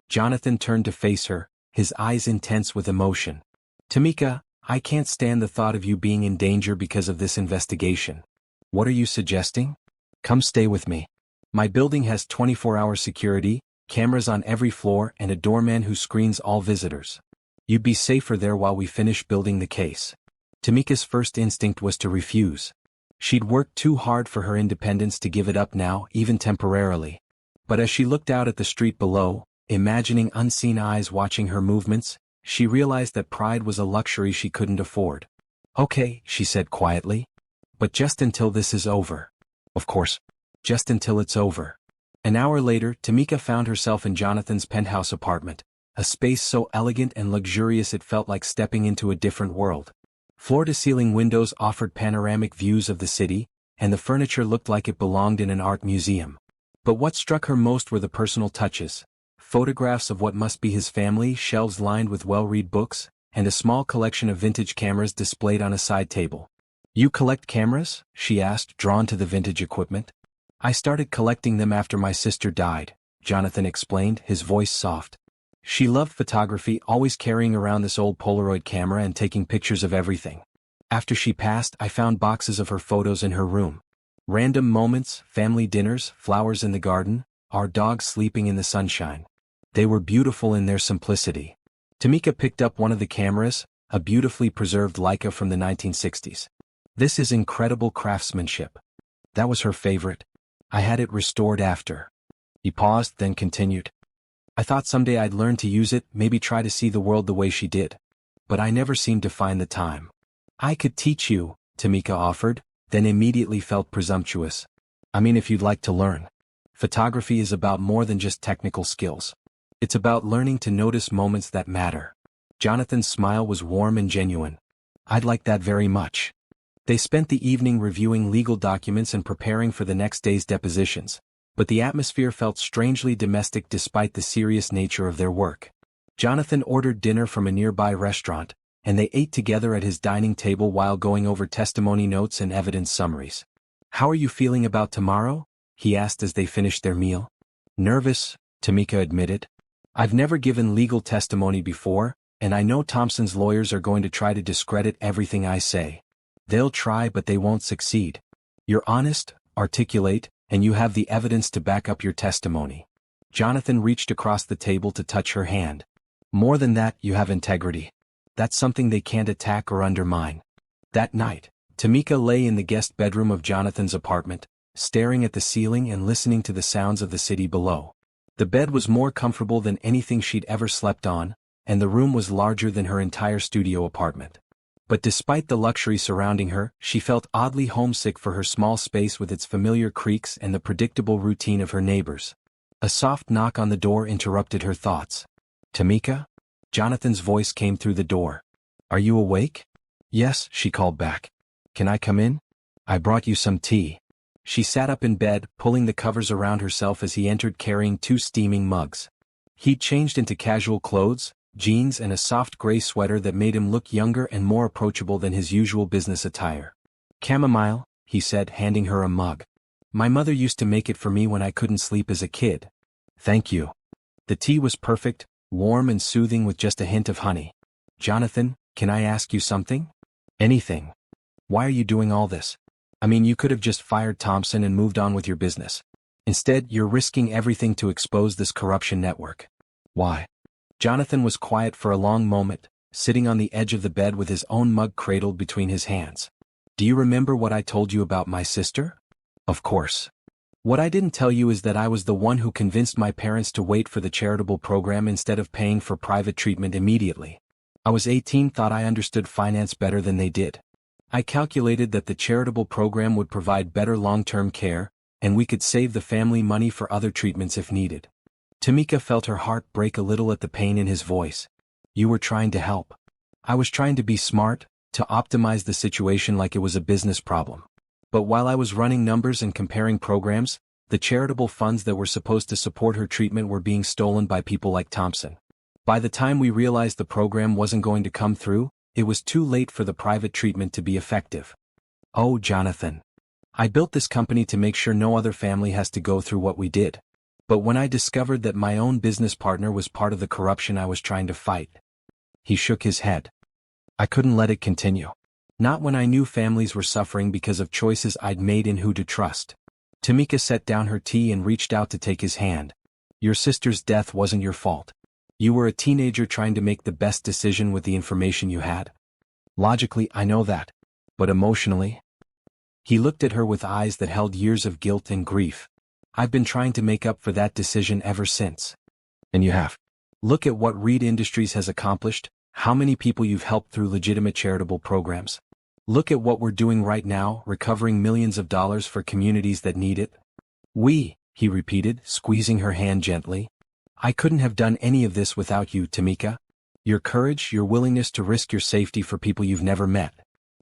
Jonathan turned to face her, his eyes intense with emotion. "Tamika, I can't stand the thought of you being in danger because of this investigation. What are you suggesting? Come stay with me. My building has 24-hour security, cameras on every floor and a doorman who screens all visitors. You'd be safer there while we finish building the case." Tamika's first instinct was to refuse. She'd worked too hard for her independence to give it up now, even temporarily. But as she looked out at the street below, imagining unseen eyes watching her movements, she realized that pride was a luxury she couldn't afford. "Okay," she said quietly. "But just until this is over." "Of course. Just until it's over." An hour later, Tamika found herself in Jonathan's penthouse apartment, a space so elegant and luxurious it felt like stepping into a different world. Floor-to-ceiling windows offered panoramic views of the city, and the furniture looked like it belonged in an art museum. But what struck her most were the personal touches: photographs of what must be his family, shelves lined with well-read books, and a small collection of vintage cameras displayed on a side table. "You collect cameras?" she asked, drawn to the vintage equipment. "I started collecting them after my sister died," Jonathan explained, his voice soft. "She loved photography, always carrying around this old Polaroid camera and taking pictures of everything. After she passed, I found boxes of her photos in her room. Random moments, family dinners, flowers in the garden, our dog sleeping in the sunshine. They were beautiful in their simplicity." Tamika picked up one of the cameras, a beautifully preserved Leica from the 1960s. "This is incredible craftsmanship." That was her favorite. "I had it restored after." He paused, then continued. "I thought someday I'd learn to use it, maybe try to see the world the way she did. But I never seemed to find the time." "I could teach you," Tamika offered, then immediately felt presumptuous. "I mean, if you'd like to learn. Photography is about more than just technical skills. It's about learning to notice moments that matter." Jonathan's smile was warm and genuine. "I'd like that very much." They spent the evening reviewing legal documents and preparing for the next day's depositions. But the atmosphere felt strangely domestic despite the serious nature of their work. Jonathan ordered dinner from a nearby restaurant, and they ate together at his dining table while going over testimony notes and evidence summaries. "How are you feeling about tomorrow?" he asked as they finished their meal. "Nervous," Tamika admitted. "I've never given legal testimony before, and I know Thompson's lawyers are going to try to discredit everything I say. They'll try, but they won't succeed. You're honest, articulate, and you have the evidence to back up your testimony." Jonathan reached across the table to touch her hand. "More than that, you have integrity. That's something they can't attack or undermine." That night, Tamika lay in the guest bedroom of Jonathan's apartment, staring at the ceiling and listening to the sounds of the city below. The bed was more comfortable than anything she'd ever slept on, and the room was larger than her entire studio apartment. But despite the luxury surrounding her, she felt oddly homesick for her small space with its familiar creaks and the predictable routine of her neighbors. A soft knock on the door interrupted her thoughts. "Tamika?" Jonathan's voice came through the door. "Are you awake?" "Yes," she called back. "Can I come in? I brought you some tea." She sat up in bed, pulling the covers around herself as he entered carrying 2 steaming mugs. He'd changed into casual clothes, jeans and a soft gray sweater that made him look younger and more approachable than his usual business attire. "Chamomile," he said, handing her a mug. "My mother used to make it for me when I couldn't sleep as a kid." "Thank you." The tea was perfect, warm and soothing with just a hint of honey. "Jonathan, can I ask you something?" "Anything. Why are you doing all this? I mean, you could have just fired Thompson and moved on with your business. Instead, you're risking everything to expose this corruption network." "Why?" Jonathan was quiet for a long moment, sitting on the edge of the bed with his own mug cradled between his hands. "Do you remember what I told you about my sister?" "Of course. What I didn't tell you is that I was the one who convinced my parents to wait for the charitable program instead of paying for private treatment immediately. I was 18, thought I understood finance better than they did. I calculated that the charitable program would provide better long-term care, and we could save the family money for other treatments if needed." Tamika felt her heart break a little at the pain in his voice. "You were trying to help. I was trying to be smart, to optimize the situation like it was a business problem. But while I was running numbers and comparing programs, the charitable funds that were supposed to support her treatment were being stolen by people like Thompson. By the time we realized the program wasn't going to come through, it was too late for the private treatment to be effective." "Oh, Jonathan. I built this company to make sure no other family has to go through what we did. But when I discovered that my own business partner was part of the corruption I was trying to fight." He shook his head. "I couldn't let it continue. Not when I knew families were suffering because of choices I'd made in who to trust." Tamika set down her tea and reached out to take his hand. "Your sister's death wasn't your fault. You were a teenager trying to make the best decision with the information you had. Logically, I know that. But emotionally?" He looked at her with eyes that held years of guilt and grief. "I've been trying to make up for that decision ever since." "And you have. Look at what Reed Industries has accomplished, how many people you've helped through legitimate charitable programs. Look at what we're doing right now, recovering millions of dollars for communities that need it." "We," he repeated, squeezing her hand gently. "I couldn't have done any of this without you, Tamika. Your courage, your willingness to risk your safety for people you've never met.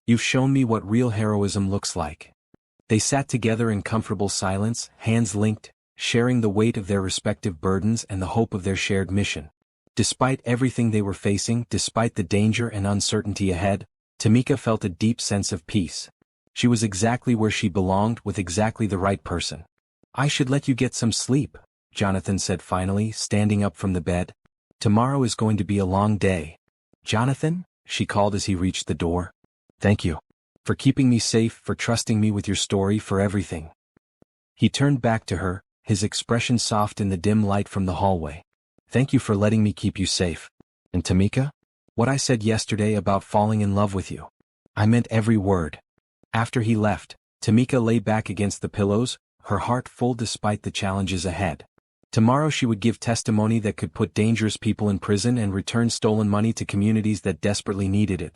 You've shown me what real heroism looks like." They sat together in comfortable silence, hands linked, sharing the weight of their respective burdens and the hope of their shared mission. Despite everything they were facing, despite the danger and uncertainty ahead, Tamika felt a deep sense of peace. She was exactly where she belonged with exactly the right person. "I should let you get some sleep," Jonathan said finally, standing up from the bed. "Tomorrow is going to be a long day." "Jonathan?" she called as he reached the door. "Thank you. For keeping me safe, for trusting me with your story, for everything." He turned back to her, his expression soft in the dim light from the hallway. "Thank you for letting me keep you safe. And Tamika? What I said yesterday about falling in love with you. I meant every word." After he left, Tamika lay back against the pillows, her heart full despite the challenges ahead. Tomorrow she would give testimony that could put dangerous people in prison and return stolen money to communities that desperately needed it.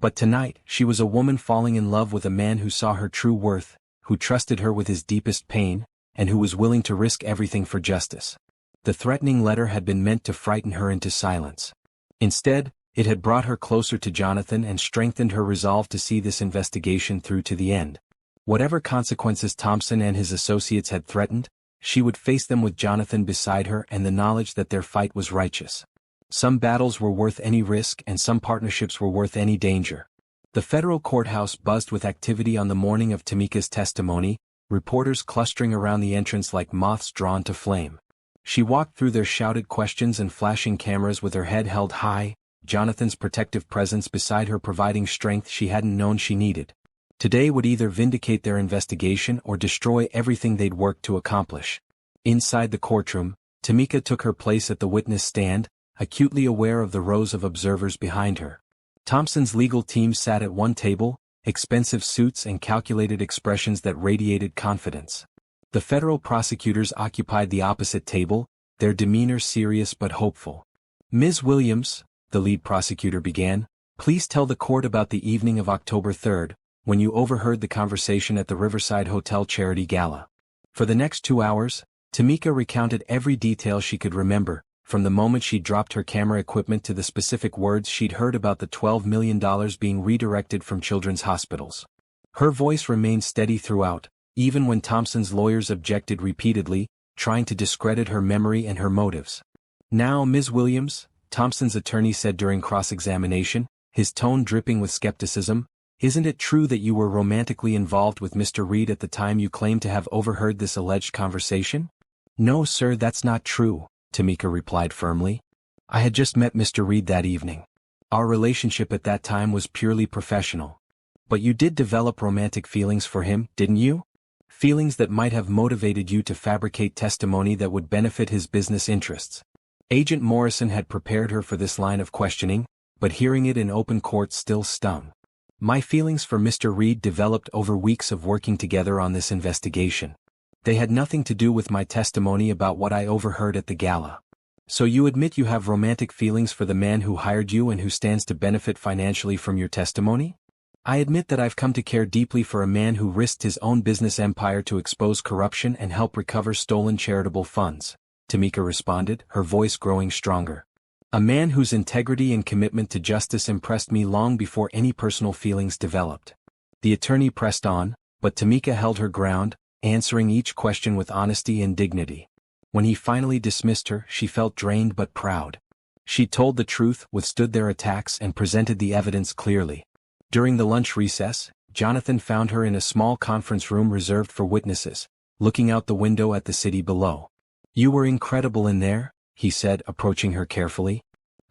But tonight, she was a woman falling in love with a man who saw her true worth, who trusted her with his deepest pain, and who was willing to risk everything for justice. The threatening letter had been meant to frighten her into silence. Instead, it had brought her closer to Jonathan and strengthened her resolve to see this investigation through to the end. Whatever consequences Thompson and his associates had threatened, she would face them with Jonathan beside her and the knowledge that their fight was righteous. Some battles were worth any risk and some partnerships were worth any danger. The federal courthouse buzzed with activity on the morning of Tamika's testimony, reporters clustering around the entrance like moths drawn to flame. She walked through their shouted questions and flashing cameras with her head held high, Jonathan's protective presence beside her providing strength she hadn't known she needed. Today would either vindicate their investigation or destroy everything they'd worked to accomplish. Inside the courtroom, Tamika took her place at the witness stand, acutely aware of the rows of observers behind her. Thompson's legal team sat at one table, expensive suits and calculated expressions that radiated confidence. The federal prosecutors occupied the opposite table, their demeanor serious but hopeful. "Ms. Williams," the lead prosecutor began, "please tell the court about the evening of October 3rd, when you overheard the conversation at the Riverside Hotel Charity Gala." For the next 2 hours, Tamika recounted every detail she could remember, from the moment she dropped her camera equipment to the specific words she'd heard about the $12 million being redirected from children's hospitals. Her voice remained steady throughout, even when Thompson's lawyers objected repeatedly, trying to discredit her memory and her motives. "Now, Ms. Williams, Thompson's attorney said during cross-examination, his tone dripping with skepticism. Isn't it true that you were romantically involved with Mr. Reed at the time you claim to have overheard this alleged conversation? No, sir, that's not true, Tamika replied firmly. I had just met Mr. Reed that evening. Our relationship at that time was purely professional. But you did develop romantic feelings for him, didn't you? Feelings that might have motivated you to fabricate testimony that would benefit his business interests. Agent Morrison had prepared her for this line of questioning, but hearing it in open court still stung. My feelings for Mr. Reed developed over weeks of working together on this investigation. They had nothing to do with my testimony about what I overheard at the gala. So you admit you have romantic feelings for the man who hired you and who stands to benefit financially from your testimony? I admit that I've come to care deeply for a man who risked his own business empire to expose corruption and help recover stolen charitable funds, Tamika responded, her voice growing stronger. A man whose integrity and commitment to justice impressed me long before any personal feelings developed. The attorney pressed on, but Tamika held her ground, answering each question with honesty and dignity. When he finally dismissed her, she felt drained but proud. She told the truth, withstood their attacks, and presented the evidence clearly. During the lunch recess, Jonathan found her in a small conference room reserved for witnesses, looking out the window at the city below. You were incredible in there, he said, approaching her carefully.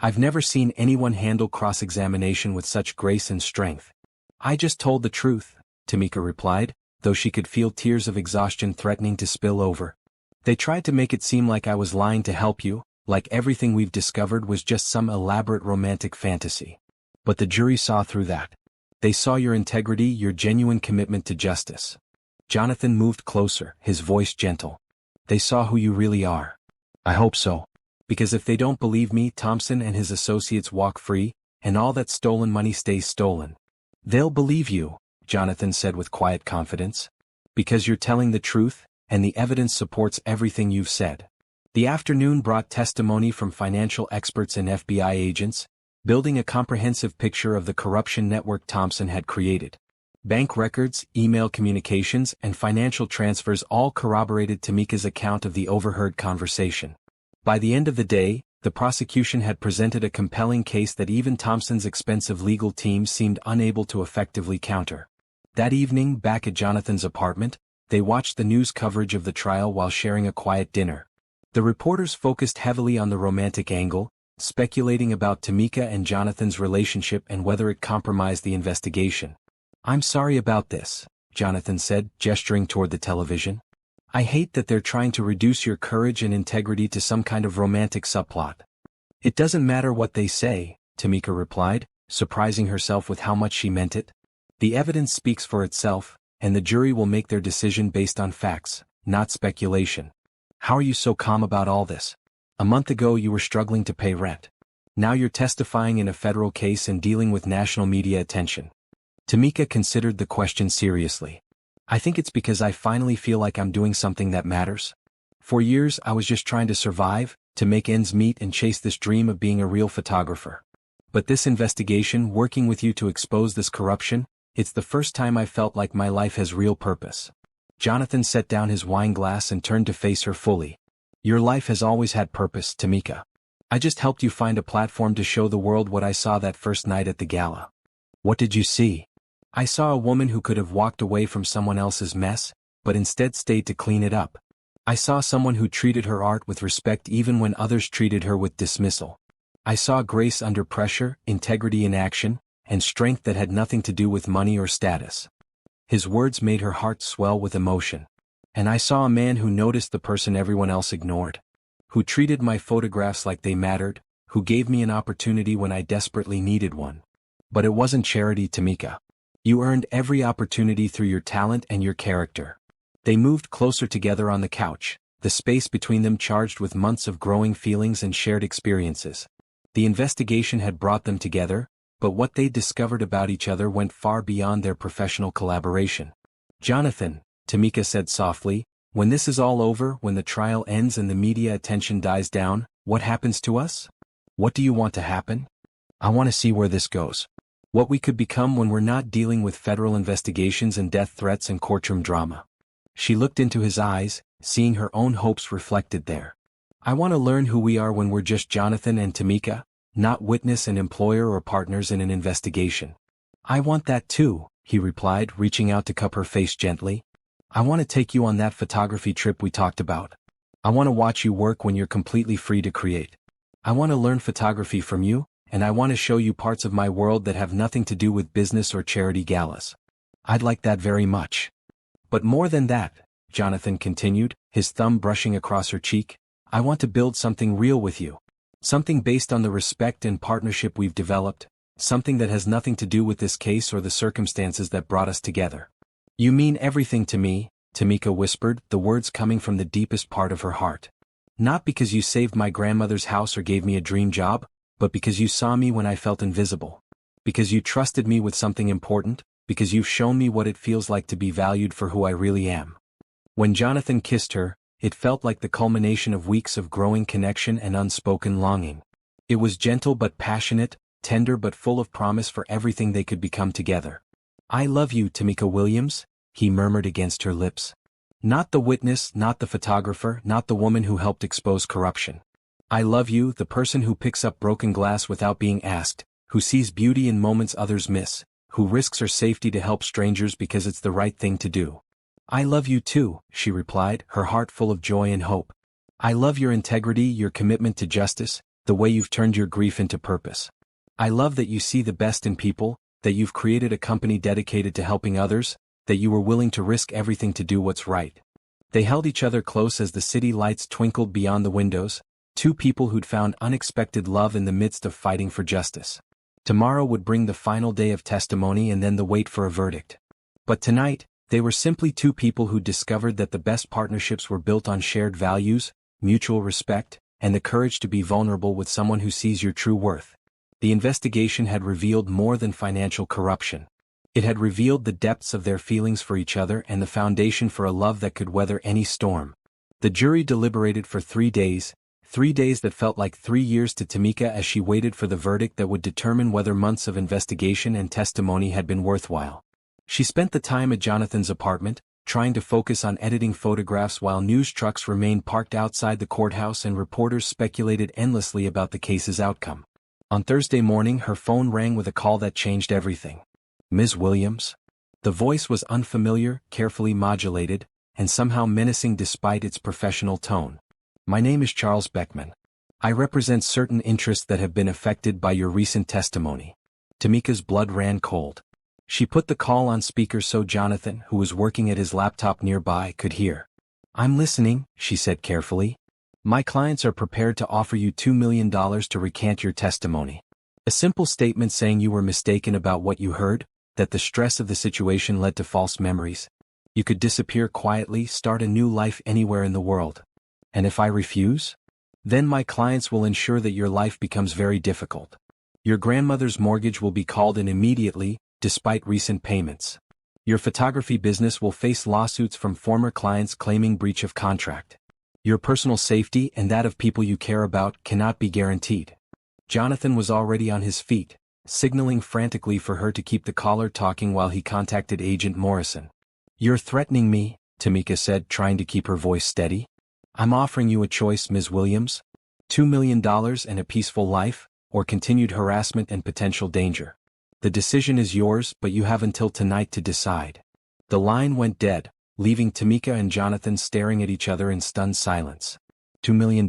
I've never seen anyone handle cross-examination with such grace and strength. I just told the truth, Tamika replied, though she could feel tears of exhaustion threatening to spill over. They tried to make it seem like I was lying to help you, like everything we've discovered was just some elaborate romantic fantasy. But the jury saw through that. They saw your integrity, your genuine commitment to justice. Jonathan moved closer, his voice gentle. They saw who you really are. I hope so. Because if they don't believe me, Thompson and his associates walk free, and all that stolen money stays stolen. They'll believe you, Jonathan said with quiet confidence. Because you're telling the truth, and the evidence supports everything you've said. The afternoon brought testimony from financial experts and FBI agents, building a comprehensive picture of the corruption network Thompson had created. Bank records, email communications, and financial transfers all corroborated Tamika's account of the overheard conversation. By the end of the day, the prosecution had presented a compelling case that even Thompson's expensive legal team seemed unable to effectively counter. That evening, back at Jonathan's apartment, they watched the news coverage of the trial while sharing a quiet dinner. The reporters focused heavily on the romantic angle, speculating about Tamika and Jonathan's relationship and whether it compromised the investigation. I'm sorry about this, Jonathan said, gesturing toward the television. I hate that they're trying to reduce your courage and integrity to some kind of romantic subplot. It doesn't matter what they say, Tamika replied, surprising herself with how much she meant it. The evidence speaks for itself, and the jury will make their decision based on facts, not speculation. How are you so calm about all this? A month ago you were struggling to pay rent. Now you're testifying in a federal case and dealing with national media attention. Tamika considered the question seriously. I think it's because I finally feel like I'm doing something that matters. For years I was just trying to survive, to make ends meet and chase this dream of being a real photographer. But this investigation, working with you to expose this corruption, it's the first time I felt like my life has real purpose. Jonathan set down his wine glass and turned to face her fully. Your life has always had purpose, Tamika. I just helped you find a platform to show the world what I saw that first night at the gala. What did you see? I saw a woman who could have walked away from someone else's mess, but instead stayed to clean it up. I saw someone who treated her art with respect even when others treated her with dismissal. I saw grace under pressure, integrity in action, and strength that had nothing to do with money or status. His words made her heart swell with emotion. And I saw a man who noticed the person everyone else ignored. Who treated my photographs like they mattered, who gave me an opportunity when I desperately needed one. But it wasn't charity, Tamika. You earned every opportunity through your talent and your character. They moved closer together on the couch, the space between them charged with months of growing feelings and shared experiences. The investigation had brought them together, but what they discovered about each other went far beyond their professional collaboration. Jonathan, Tamika said softly, when this is all over, when the trial ends and the media attention dies down, what happens to us? What do you want to happen? I want to see where this goes. What we could become when we're not dealing with federal investigations and death threats and courtroom drama. She looked into his eyes, seeing her own hopes reflected there. I want to learn who we are when we're just Jonathan and Tamika, not witness and employer or partners in an investigation. I want that too, he replied, reaching out to cup her face gently. I want to take you on that photography trip we talked about. I want to watch you work when you're completely free to create. I want to learn photography from you, and I want to show you parts of my world that have nothing to do with business or charity galas. I'd like that very much. But more than that, Jonathan continued, his thumb brushing across her cheek, I want to build something real with you. Something based on the respect and partnership we've developed, something that has nothing to do with this case or the circumstances that brought us together. You mean everything to me, Tamika whispered, the words coming from the deepest part of her heart. Not because you saved my grandmother's house or gave me a dream job, but because you saw me when I felt invisible. Because you trusted me with something important, because you've shown me what it feels like to be valued for who I really am. When Jonathan kissed her, it felt like the culmination of weeks of growing connection and unspoken longing. It was gentle but passionate, tender but full of promise for everything they could become together. I love you, Tamika Williams, he murmured against her lips. Not the witness, not the photographer, not the woman who helped expose corruption. I love you, the person who picks up broken glass without being asked, who sees beauty in moments others miss, who risks her safety to help strangers because it's the right thing to do. I love you too, she replied, her heart full of joy and hope. I love your integrity, your commitment to justice, the way you've turned your grief into purpose. I love that you see the best in people, that you've created a company dedicated to helping others, that you were willing to risk everything to do what's right. They held each other close as the city lights twinkled beyond the windows, two people who'd found unexpected love in the midst of fighting for justice. Tomorrow would bring the final day of testimony and then the wait for a verdict. But tonight, they were simply two people who discovered that the best partnerships were built on shared values, mutual respect, and the courage to be vulnerable with someone who sees your true worth. The investigation had revealed more than financial corruption. It had revealed the depths of their feelings for each other and the foundation for a love that could weather any storm. The jury deliberated for 3 days that felt like 3 years to Tamika as she waited for the verdict that would determine whether months of investigation and testimony had been worthwhile. She spent the time at Jonathan's apartment, trying to focus on editing photographs while news trucks remained parked outside the courthouse and reporters speculated endlessly about the case's outcome. On Thursday morning, her phone rang with a call that changed everything. Ms. Williams? The voice was unfamiliar, carefully modulated, and somehow menacing despite its professional tone. My name is Charles Beckman. I represent certain interests that have been affected by your recent testimony. Tamika's blood ran cold. She put the call on speaker so Jonathan, who was working at his laptop nearby, could hear. I'm listening, she said carefully. My clients are prepared to offer you $2 million to recant your testimony. A simple statement saying you were mistaken about what you heard, that the stress of the situation led to false memories. You could disappear quietly, start a new life anywhere in the world. And if I refuse? Then my clients will ensure that your life becomes very difficult. Your grandmother's mortgage will be called in immediately, despite recent payments. Your photography business will face lawsuits from former clients claiming breach of contract. Your personal safety and that of people you care about cannot be guaranteed. Jonathan was already on his feet, signaling frantically for her to keep the caller talking while he contacted Agent Morrison. You're threatening me, Tamika said, trying to keep her voice steady. I'm offering you a choice, Ms. Williams. $2 million and a peaceful life, or continued harassment and potential danger. The decision is yours, but you have until tonight to decide. The line went dead, leaving Tamika and Jonathan staring at each other in stunned silence. $2 million.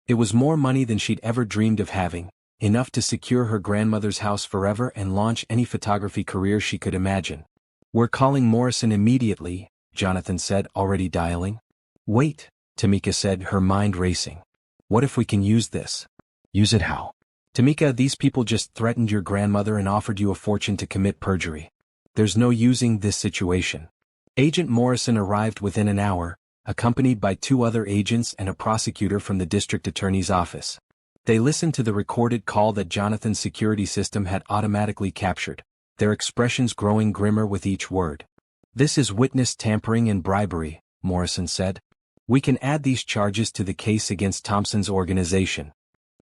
It was more money than she'd ever dreamed of having, enough to secure her grandmother's house forever and launch any photography career she could imagine. We're calling Morrison immediately, Jonathan said, already dialing. Wait, Tamika said, her mind racing. What if we can use this? Use it how? Tamika, these people just threatened your grandmother and offered you a fortune to commit perjury. There's no using this situation. Agent Morrison arrived within an hour, accompanied by 2 other agents and a prosecutor from the district attorney's office. They listened to the recorded call that Jonathan's security system had automatically captured, their expressions growing grimmer with each word. This is witness tampering and bribery, Morrison said. We can add these charges to the case against Thompson's organization.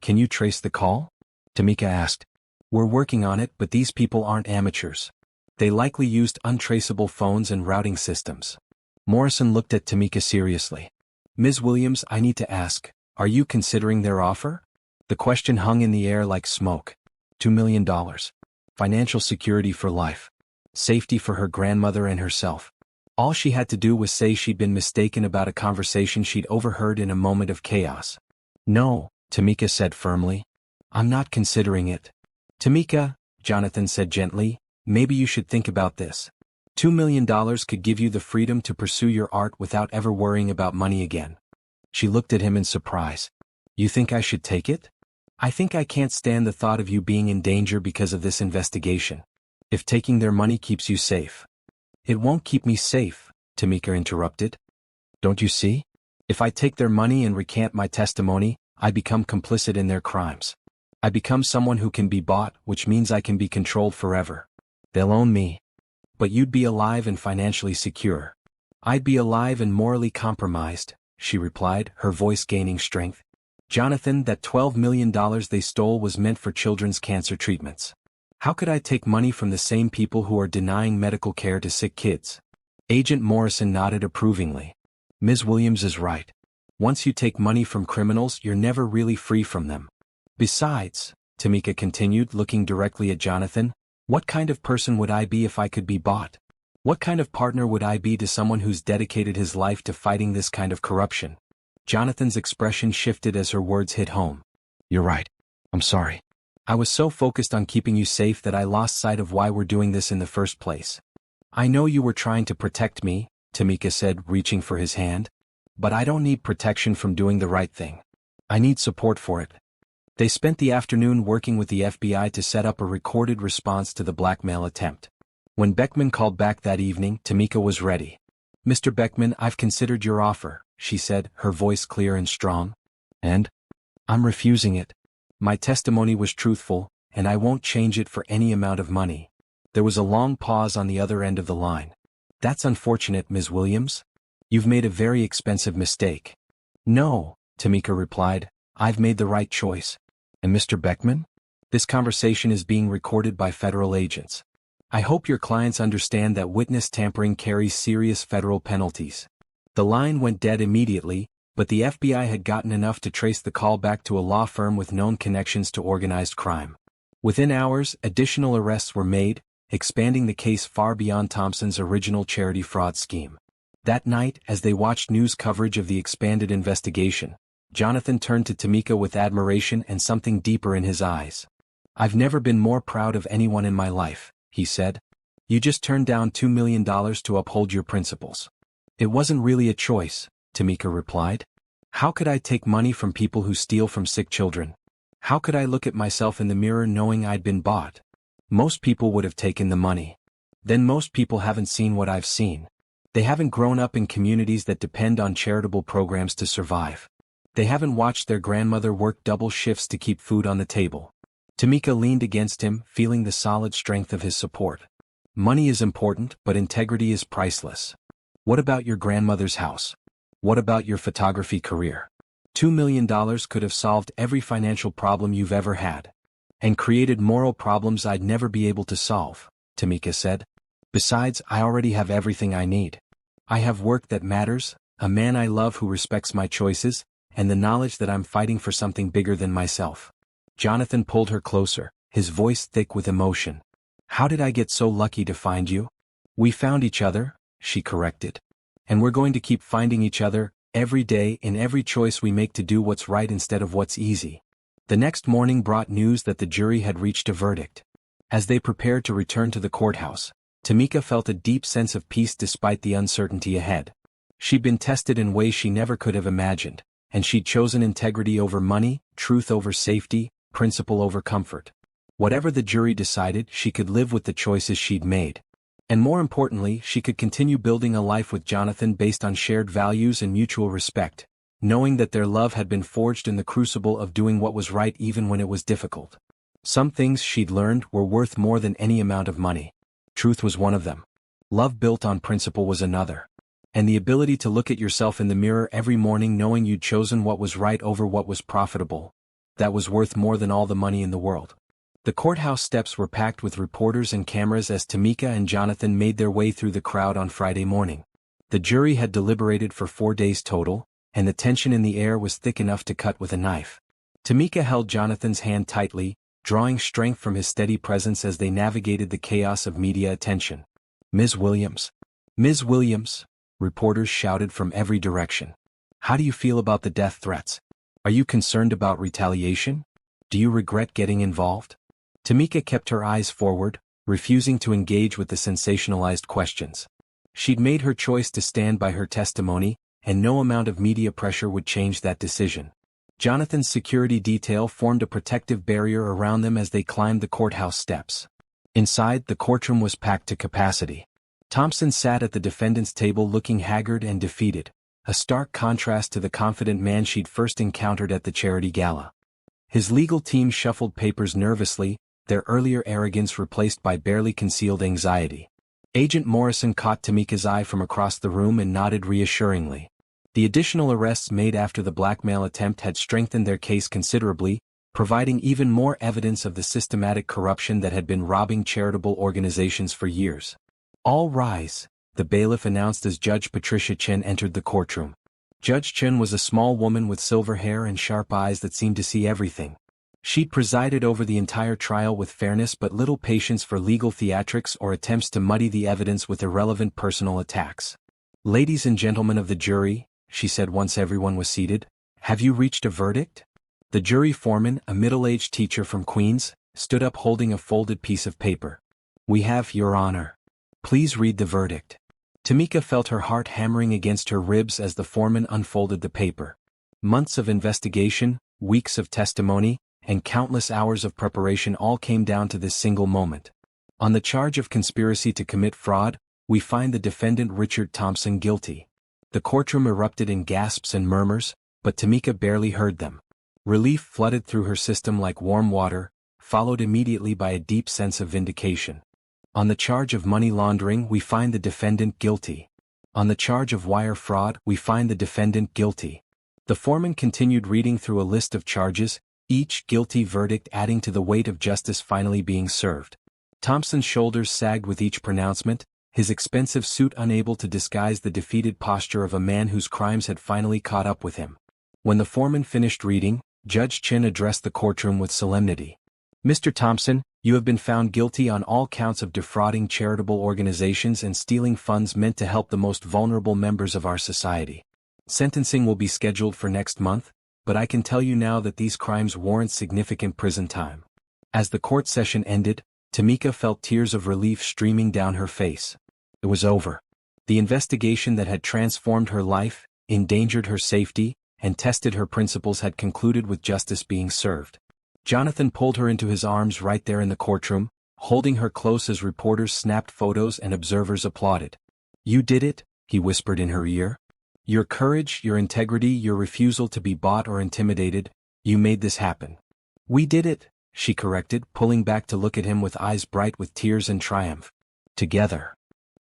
Can you trace the call? Tamika asked. We're working on it, but these people aren't amateurs. They likely used untraceable phones and routing systems. Morrison looked at Tamika seriously. Ms. Williams, I need to ask, are you considering their offer? The question hung in the air like smoke. $2 million. Financial security for life. Safety for her grandmother and herself. All she had to do was say she'd been mistaken about a conversation she'd overheard in a moment of chaos. No, Tamika said firmly. I'm not considering it. Tamika, Jonathan said gently, maybe you should think about this. $2 million could give you the freedom to pursue your art without ever worrying about money again. She looked at him in surprise. You think I should take it? I think I can't stand the thought of you being in danger because of this investigation. If taking their money keeps you safe. It won't keep me safe, Tamika interrupted. Don't you see? If I take their money and recant my testimony, I become complicit in their crimes. I become someone who can be bought, which means I can be controlled forever. They'll own me. But you'd be alive and financially secure. I'd be alive and morally compromised, she replied, her voice gaining strength. Jonathan, that $12 million they stole was meant for children's cancer treatments. How could I take money from the same people who are denying medical care to sick kids? Agent Morrison nodded approvingly. Ms. Williams is right. Once you take money from criminals, you're never really free from them. Besides, Tamika continued, looking directly at Jonathan, what kind of person would I be if I could be bought? What kind of partner would I be to someone who's dedicated his life to fighting this kind of corruption? Jonathan's expression shifted as her words hit home. You're right. I'm sorry. I was so focused on keeping you safe that I lost sight of why we're doing this in the first place. I know you were trying to protect me, Tamika said, reaching for his hand. But I don't need protection from doing the right thing. I need support for it. They spent the afternoon working with the FBI to set up a recorded response to the blackmail attempt. When Beckman called back that evening, Tamika was ready. Mr. Beckman, I've considered your offer, she said, her voice clear and strong. And? I'm refusing it. My testimony was truthful, and I won't change it for any amount of money. There was a long pause on the other end of the line. That's unfortunate, Ms. Williams. You've made a very expensive mistake. No, Tamika replied, I've made the right choice. And Mr. Beckman? This conversation is being recorded by federal agents. I hope your clients understand that witness tampering carries serious federal penalties. The line went dead immediately, but the FBI had gotten enough to trace the call back to a law firm with known connections to organized crime. Within hours, additional arrests were made, expanding the case far beyond Thompson's original charity fraud scheme. That night, as they watched news coverage of the expanded investigation, Jonathan turned to Tamika with admiration and something deeper in his eyes. I've never been more proud of anyone in my life, he said. You just turned down $2 million to uphold your principles. It wasn't really a choice, Tamika replied. How could I take money from people who steal from sick children? How could I look at myself in the mirror knowing I'd been bought? Most people would have taken the money. Then most people haven't seen what I've seen. They haven't grown up in communities that depend on charitable programs to survive. They haven't watched their grandmother work double shifts to keep food on the table. Tamika leaned against him, feeling the solid strength of his support. Money is important, but integrity is priceless. What about your grandmother's house? What about your photography career? $2 million could have solved every financial problem you've ever had. And created moral problems I'd never be able to solve, Tamika said. Besides, I already have everything I need. I have work that matters, a man I love who respects my choices, and the knowledge that I'm fighting for something bigger than myself. Jonathan pulled her closer, his voice thick with emotion. How did I get so lucky to find you? We found each other, she corrected. And we're going to keep finding each other, every day, in every choice we make to do what's right instead of what's easy. The next morning brought news that the jury had reached a verdict. As they prepared to return to the courthouse, Tamika felt a deep sense of peace despite the uncertainty ahead. She'd been tested in ways she never could have imagined, and she'd chosen integrity over money, truth over safety, principle over comfort. Whatever the jury decided, she could live with the choices she'd made. And more importantly, she could continue building a life with Jonathan based on shared values and mutual respect, knowing that their love had been forged in the crucible of doing what was right even when it was difficult. Some things she'd learned were worth more than any amount of money. Truth was one of them. Love built on principle was another. And the ability to look at yourself in the mirror every morning knowing you'd chosen what was right over what was profitable, that was worth more than all the money in the world. The courthouse steps were packed with reporters and cameras as Tamika and Jonathan made their way through the crowd on Friday morning. The jury had deliberated for 4 days total, and the tension in the air was thick enough to cut with a knife. Tamika held Jonathan's hand tightly, drawing strength from his steady presence as they navigated the chaos of media attention. "Ms. Williams. Ms. Williams," reporters shouted from every direction. "How do you feel about the death threats? Are you concerned about retaliation? Do you regret getting involved?" Tamika kept her eyes forward, refusing to engage with the sensationalized questions. She'd made her choice to stand by her testimony, and no amount of media pressure would change that decision. Jonathan's security detail formed a protective barrier around them as they climbed the courthouse steps. Inside, the courtroom was packed to capacity. Thompson sat at the defendant's table looking haggard and defeated, a stark contrast to the confident man she'd first encountered at the charity gala. His legal team shuffled papers nervously, their earlier arrogance replaced by barely concealed anxiety. Agent Morrison caught Tamika's eye from across the room and nodded reassuringly. The additional arrests made after the blackmail attempt had strengthened their case considerably, providing even more evidence of the systematic corruption that had been robbing charitable organizations for years. "All rise," the bailiff announced as Judge Patricia Chen entered the courtroom. Judge Chen was a small woman with silver hair and sharp eyes that seemed to see everything. She'd presided over the entire trial with fairness but little patience for legal theatrics or attempts to muddy the evidence with irrelevant personal attacks. "Ladies and gentlemen of the jury," she said once everyone was seated, "have you reached a verdict?" The jury foreman, a middle-aged teacher from Queens, stood up holding a folded piece of paper. "We have, Your Honor." "Please read the verdict." Tamika felt her heart hammering against her ribs as the foreman unfolded the paper. Months of investigation, weeks of testimony, and countless hours of preparation all came down to this single moment. On the charge of conspiracy to commit fraud, we find the defendant Richard Thompson guilty. The courtroom erupted in gasps and murmurs, but Tamika barely heard them. Relief flooded through her system like warm water, followed immediately by a deep sense of vindication. On the charge of money laundering, we find the defendant guilty. On the charge of wire fraud, we find the defendant guilty. The foreman continued reading through a list of charges, each guilty verdict adding to the weight of justice finally being served. Thompson's shoulders sagged with each pronouncement, his expensive suit unable to disguise the defeated posture of a man whose crimes had finally caught up with him. When the foreman finished reading, Judge Chin addressed the courtroom with solemnity. "Mr. Thompson, you have been found guilty on all counts of defrauding charitable organizations and stealing funds meant to help the most vulnerable members of our society. Sentencing will be scheduled for next month, but I can tell you now that these crimes warrant significant prison time." As the court session ended, Tamika felt tears of relief streaming down her face. It was over. The investigation that had transformed her life, endangered her safety, and tested her principles had concluded with justice being served. Jonathan pulled her into his arms right there in the courtroom, holding her close as reporters snapped photos and observers applauded. "You did it," he whispered in her ear. "Your courage, your integrity, your refusal to be bought or intimidated, you made this happen." "We did it," she corrected, pulling back to look at him with eyes bright with tears and triumph. "Together."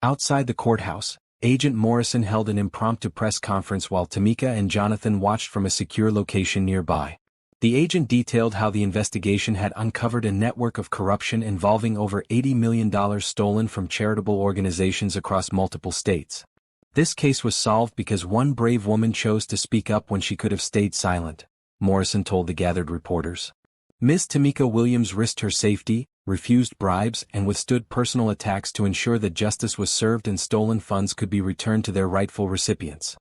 Outside the courthouse, Agent Morrison held an impromptu press conference while Tamika and Jonathan watched from a secure location nearby. The agent detailed how the investigation had uncovered a network of corruption involving over $80 million stolen from charitable organizations across multiple states. This case was solved because one brave woman chose to speak up when she could have stayed silent, Morrison told the gathered reporters. Ms. Tamika Williams risked her safety, refused bribes, and withstood personal attacks to ensure that justice was served and stolen funds could be returned to their rightful recipients.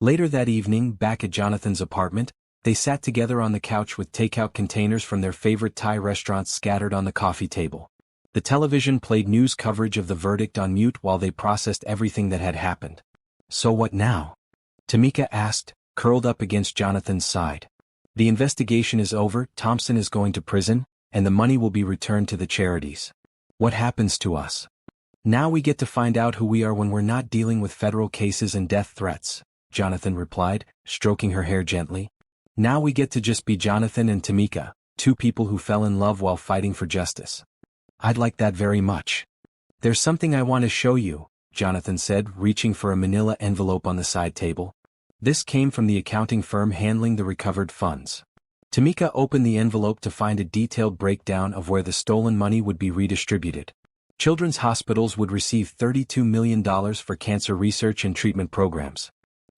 Later that evening, back at Jonathan's apartment, they sat together on the couch with takeout containers from their favorite Thai restaurants scattered on the coffee table. The television played news coverage of the verdict on mute while they processed everything that had happened. "So what now?" Tamika asked, curled up against Jonathan's side. "The investigation is over, Thompson is going to prison, and the money will be returned to the charities. What happens to us? Now we get to find out who we are when we're not dealing with federal cases and death threats," Jonathan replied, stroking her hair gently. "Now we get to just be Jonathan and Tamika, two people who fell in love while fighting for justice." "I'd like that very much." "There's something I want to show you," Jonathan said, reaching for a manila envelope on the side table. This came from the accounting firm handling the recovered funds. Tamika opened the envelope to find a detailed breakdown of where the stolen money would be redistributed. Children's hospitals would receive $32 million for cancer research and treatment programs.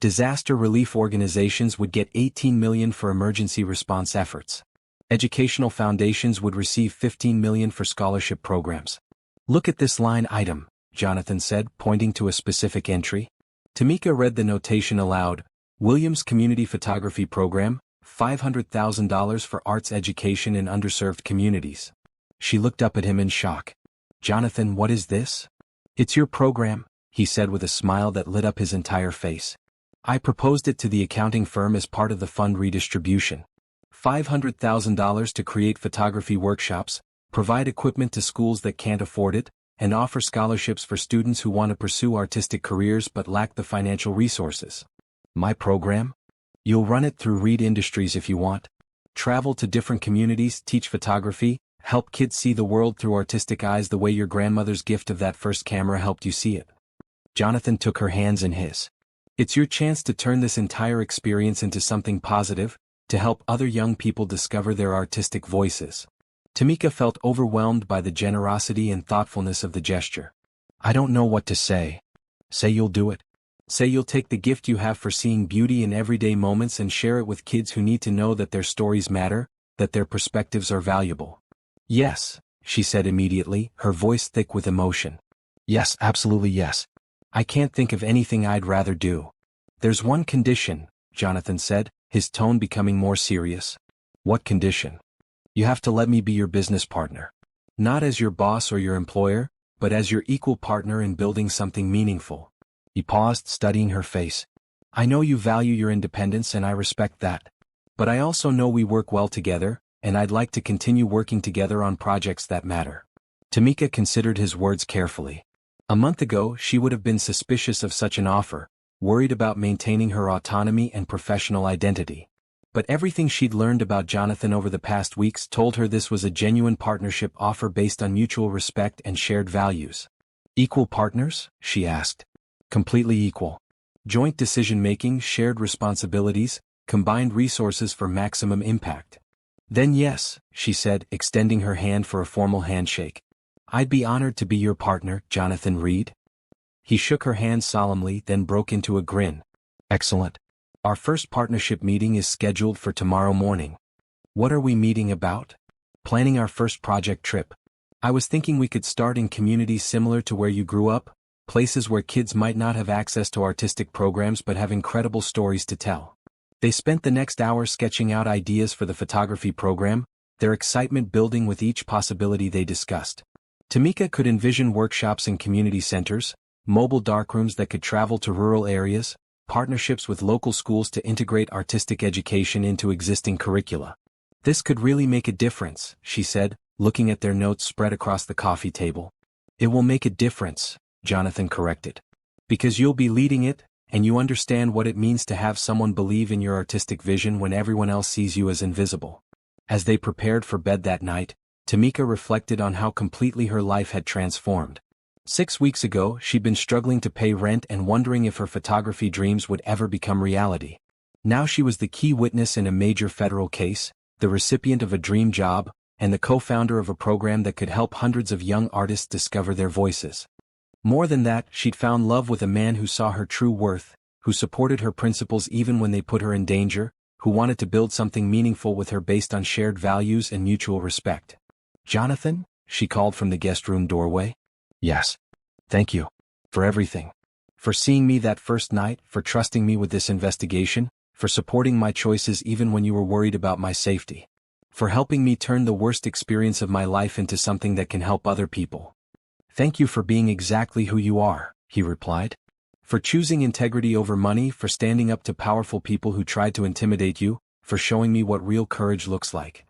Disaster relief organizations would get $18 million for emergency response efforts. Educational foundations would receive $15 million for scholarship programs. Look at this line item, Jonathan said, pointing to a specific entry. Tamika read the notation aloud. Williams Community Photography Program, $500,000 for arts education in underserved communities. She looked up at him in shock. Jonathan, what is this? It's your program, he said with a smile that lit up his entire face. I proposed it to the accounting firm as part of the fund redistribution. $500,000 to create photography workshops, provide equipment to schools that can't afford it, and offer scholarships for students who want to pursue artistic careers but lack the financial resources. My program? You'll run it through Reed Industries if you want. Travel to different communities, teach photography, help kids see the world through artistic eyes the way your grandmother's gift of that first camera helped you see it. Jonathan took her hands in his. It's your chance to turn this entire experience into something positive, to help other young people discover their artistic voices. Tamika felt overwhelmed by the generosity and thoughtfulness of the gesture. I don't know what to say. Say you'll do it. Say you'll take the gift you have for seeing beauty in everyday moments and share it with kids who need to know that their stories matter, that their perspectives are valuable. Yes, she said immediately, her voice thick with emotion. Yes, absolutely yes. I can't think of anything I'd rather do. There's one condition, Jonathan said, his tone becoming more serious. What condition? You have to let me be your business partner. Not as your boss or your employer, but as your equal partner in building something meaningful. He paused, studying her face. I know you value your independence and I respect that. But I also know we work well together, and I'd like to continue working together on projects that matter. Tamika considered his words carefully. A month ago, she would have been suspicious of such an offer, worried about maintaining her autonomy and professional identity. But everything she'd learned about Jonathan over the past weeks told her this was a genuine partnership offer based on mutual respect and shared values. Equal partners? She asked. Completely equal. Joint decision-making, shared responsibilities, combined resources for maximum impact. Then yes, she said, extending her hand for a formal handshake. I'd be honored to be your partner, Jonathan Reed. He shook her hand solemnly, then broke into a grin. Excellent. Our first partnership meeting is scheduled for tomorrow morning. What are we meeting about? Planning our first project trip. I was thinking we could start in communities similar to where you grew up, places where kids might not have access to artistic programs but have incredible stories to tell. They spent the next hour sketching out ideas for the photography program, their excitement building with each possibility they discussed. Tamika could envision workshops in community centers, mobile darkrooms that could travel to rural areas, partnerships with local schools to integrate artistic education into existing curricula. This could really make a difference, she said, looking at their notes spread across the coffee table. It will make a difference, Jonathan corrected. Because you'll be leading it, and you understand what it means to have someone believe in your artistic vision when everyone else sees you as invisible. As they prepared for bed that night, Tamika reflected on how completely her life had transformed. 6 weeks ago, she'd been struggling to pay rent and wondering if her photography dreams would ever become reality. Now she was the key witness in a major federal case, the recipient of a dream job, and the co-founder of a program that could help hundreds of young artists discover their voices. More than that, she'd found love with a man who saw her true worth, who supported her principles even when they put her in danger, who wanted to build something meaningful with her based on shared values and mutual respect. Jonathan? She called from the guest room doorway. Yes. Thank you. For everything. For seeing me that first night, for trusting me with this investigation, for supporting my choices even when you were worried about my safety. For helping me turn the worst experience of my life into something that can help other people. Thank you for being exactly who you are, he replied. For choosing integrity over money, for standing up to powerful people who tried to intimidate you, for showing me what real courage looks like.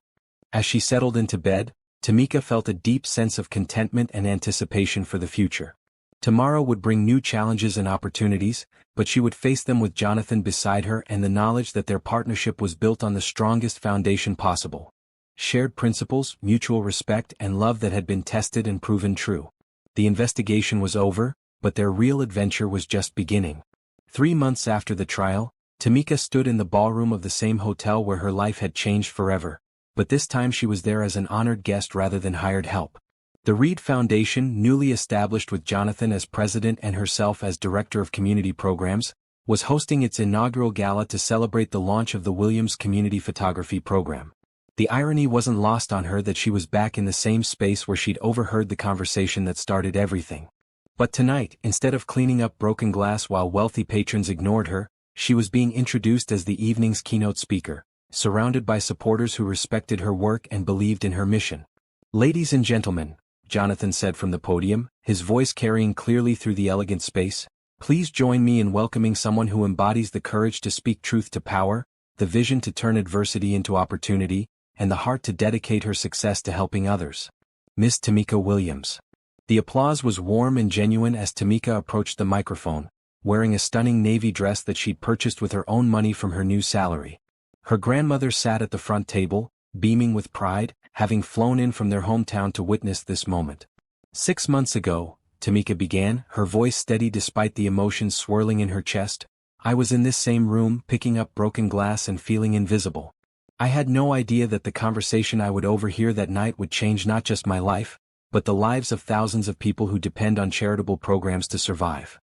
As she settled into bed, Tamika felt a deep sense of contentment and anticipation for the future. Tomorrow would bring new challenges and opportunities, but she would face them with Jonathan beside her and the knowledge that their partnership was built on the strongest foundation possible. Shared principles, mutual respect, and love that had been tested and proven true. The investigation was over, but their real adventure was just beginning. 3 months after the trial, Tamika stood in the ballroom of the same hotel where her life had changed forever. But this time she was there as an honored guest rather than hired help. The Reed Foundation, newly established with Jonathan as president and herself as director of community programs, was hosting its inaugural gala to celebrate the launch of the Williams Community Photography Program. The irony wasn't lost on her that she was back in the same space where she'd overheard the conversation that started everything. But tonight, instead of cleaning up broken glass while wealthy patrons ignored her, she was being introduced as the evening's keynote speaker, surrounded by supporters who respected her work and believed in her mission. "Ladies and gentlemen," Jonathan said from the podium, his voice carrying clearly through the elegant space, "please join me in welcoming someone who embodies the courage to speak truth to power, the vision to turn adversity into opportunity, and the heart to dedicate her success to helping others. Miss Tamika Williams." The applause was warm and genuine as Tamika approached the microphone, wearing a stunning navy dress that she'd purchased with her own money from her new salary. Her grandmother sat at the front table, beaming with pride, having flown in from their hometown to witness this moment. "6 months ago," Tamika began, her voice steady despite the emotions swirling in her chest, "I was in this same room, picking up broken glass and feeling invisible. I had no idea that the conversation I would overhear that night would change not just my life, but the lives of thousands of people who depend on charitable programs to survive."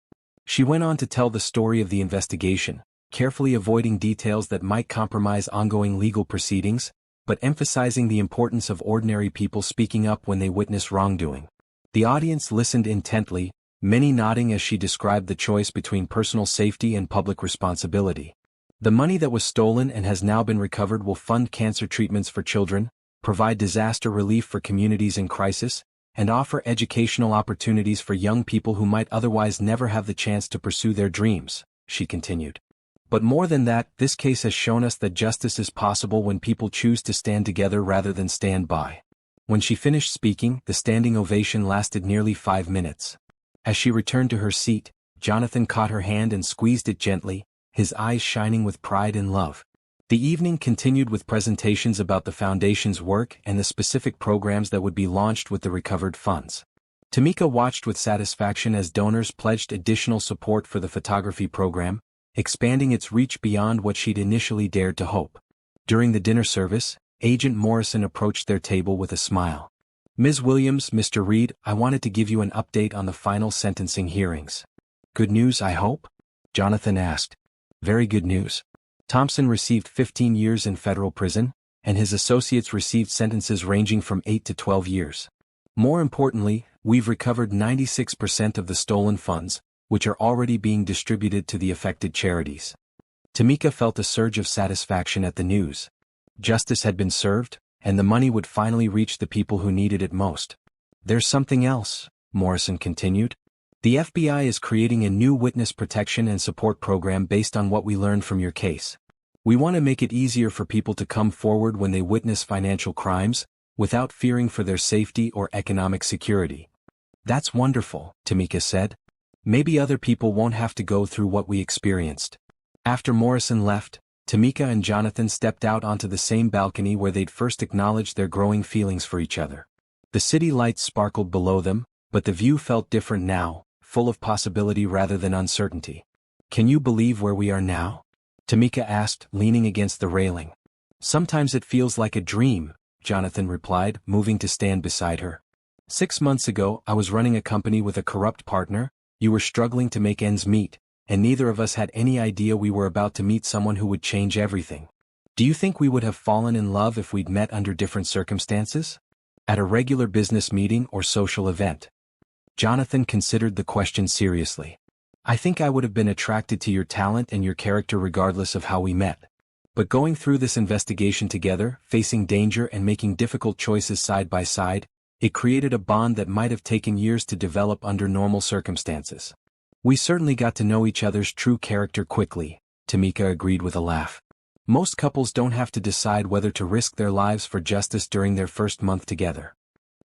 She went on to tell the story of the investigation, carefully avoiding details that might compromise ongoing legal proceedings, but emphasizing the importance of ordinary people speaking up when they witness wrongdoing. The audience listened intently, many nodding as she described the choice between personal safety and public responsibility. The money that was stolen and has now been recovered will fund cancer treatments for children, provide disaster relief for communities in crisis, and offer educational opportunities for young people who might otherwise never have the chance to pursue their dreams, she continued. "But more than that, this case has shown us that justice is possible when people choose to stand together rather than stand by." When she finished speaking, the standing ovation lasted nearly 5 minutes. As she returned to her seat, Jonathan caught her hand and squeezed it gently, his eyes shining with pride and love. The evening continued with presentations about the Foundation's work and the specific programs that would be launched with the recovered funds. Tamika watched with satisfaction as donors pledged additional support for the photography program, expanding its reach beyond what she'd initially dared to hope. During the dinner service, Agent Morrison approached their table with a smile. "Ms. Williams, Mr. Reed, I wanted to give you an update on the final sentencing hearings." "Good news, I hope?" Jonathan asked. "Very good news. Thompson received 15 years in federal prison, and his associates received sentences ranging from 8 to 12 years. More importantly, we've recovered 96% of the stolen funds, which are already being distributed to the affected charities." Tamika felt a surge of satisfaction at the news. Justice had been served, and the money would finally reach the people who needed it most. "There's something else," Morrison continued. "The FBI is creating a new witness protection and support program based on what we learned from your case. We want to make it easier for people to come forward when they witness financial crimes, without fearing for their safety or economic security." "That's wonderful," Tamika said. "Maybe other people won't have to go through what we experienced." After Morrison left, Tamika and Jonathan stepped out onto the same balcony where they'd first acknowledged their growing feelings for each other. The city lights sparkled below them, but the view felt different now, full of possibility rather than uncertainty. "Can you believe where we are now?" Tamika asked, leaning against the railing. "Sometimes it feels like a dream," Jonathan replied, moving to stand beside her. "6 months ago, I was running a company with a corrupt partner, you were struggling to make ends meet, and neither of us had any idea we were about to meet someone who would change everything. Do you think we would have fallen in love if we'd met under different circumstances? At a regular business meeting or social event?" Jonathan considered the question seriously. "I think I would have been attracted to your talent and your character regardless of how we met. But going through this investigation together, facing danger and making difficult choices side by side, it created a bond that might have taken years to develop under normal circumstances. We certainly got to know each other's true character quickly," Tamika agreed with a laugh. "Most couples don't have to decide whether to risk their lives for justice during their first month together.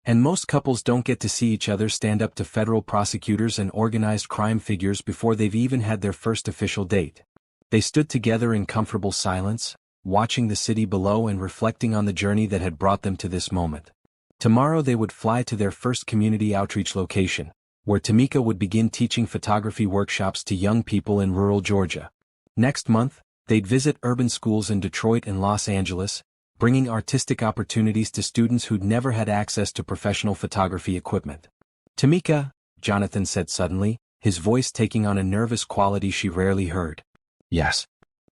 And most couples don't get to see each other stand up to federal prosecutors and organized crime figures before they've even had their first official date." They stood together in comfortable silence, watching the city below and reflecting on the journey that had brought them to this moment. Tomorrow they would fly to their first community outreach location, where Tamika would begin teaching photography workshops to young people in rural Georgia. Next month, they'd visit urban schools in Detroit and Los Angeles, bringing artistic opportunities to students who'd never had access to professional photography equipment. "Tamika," Jonathan said suddenly, his voice taking on a nervous quality she rarely heard. "Yes.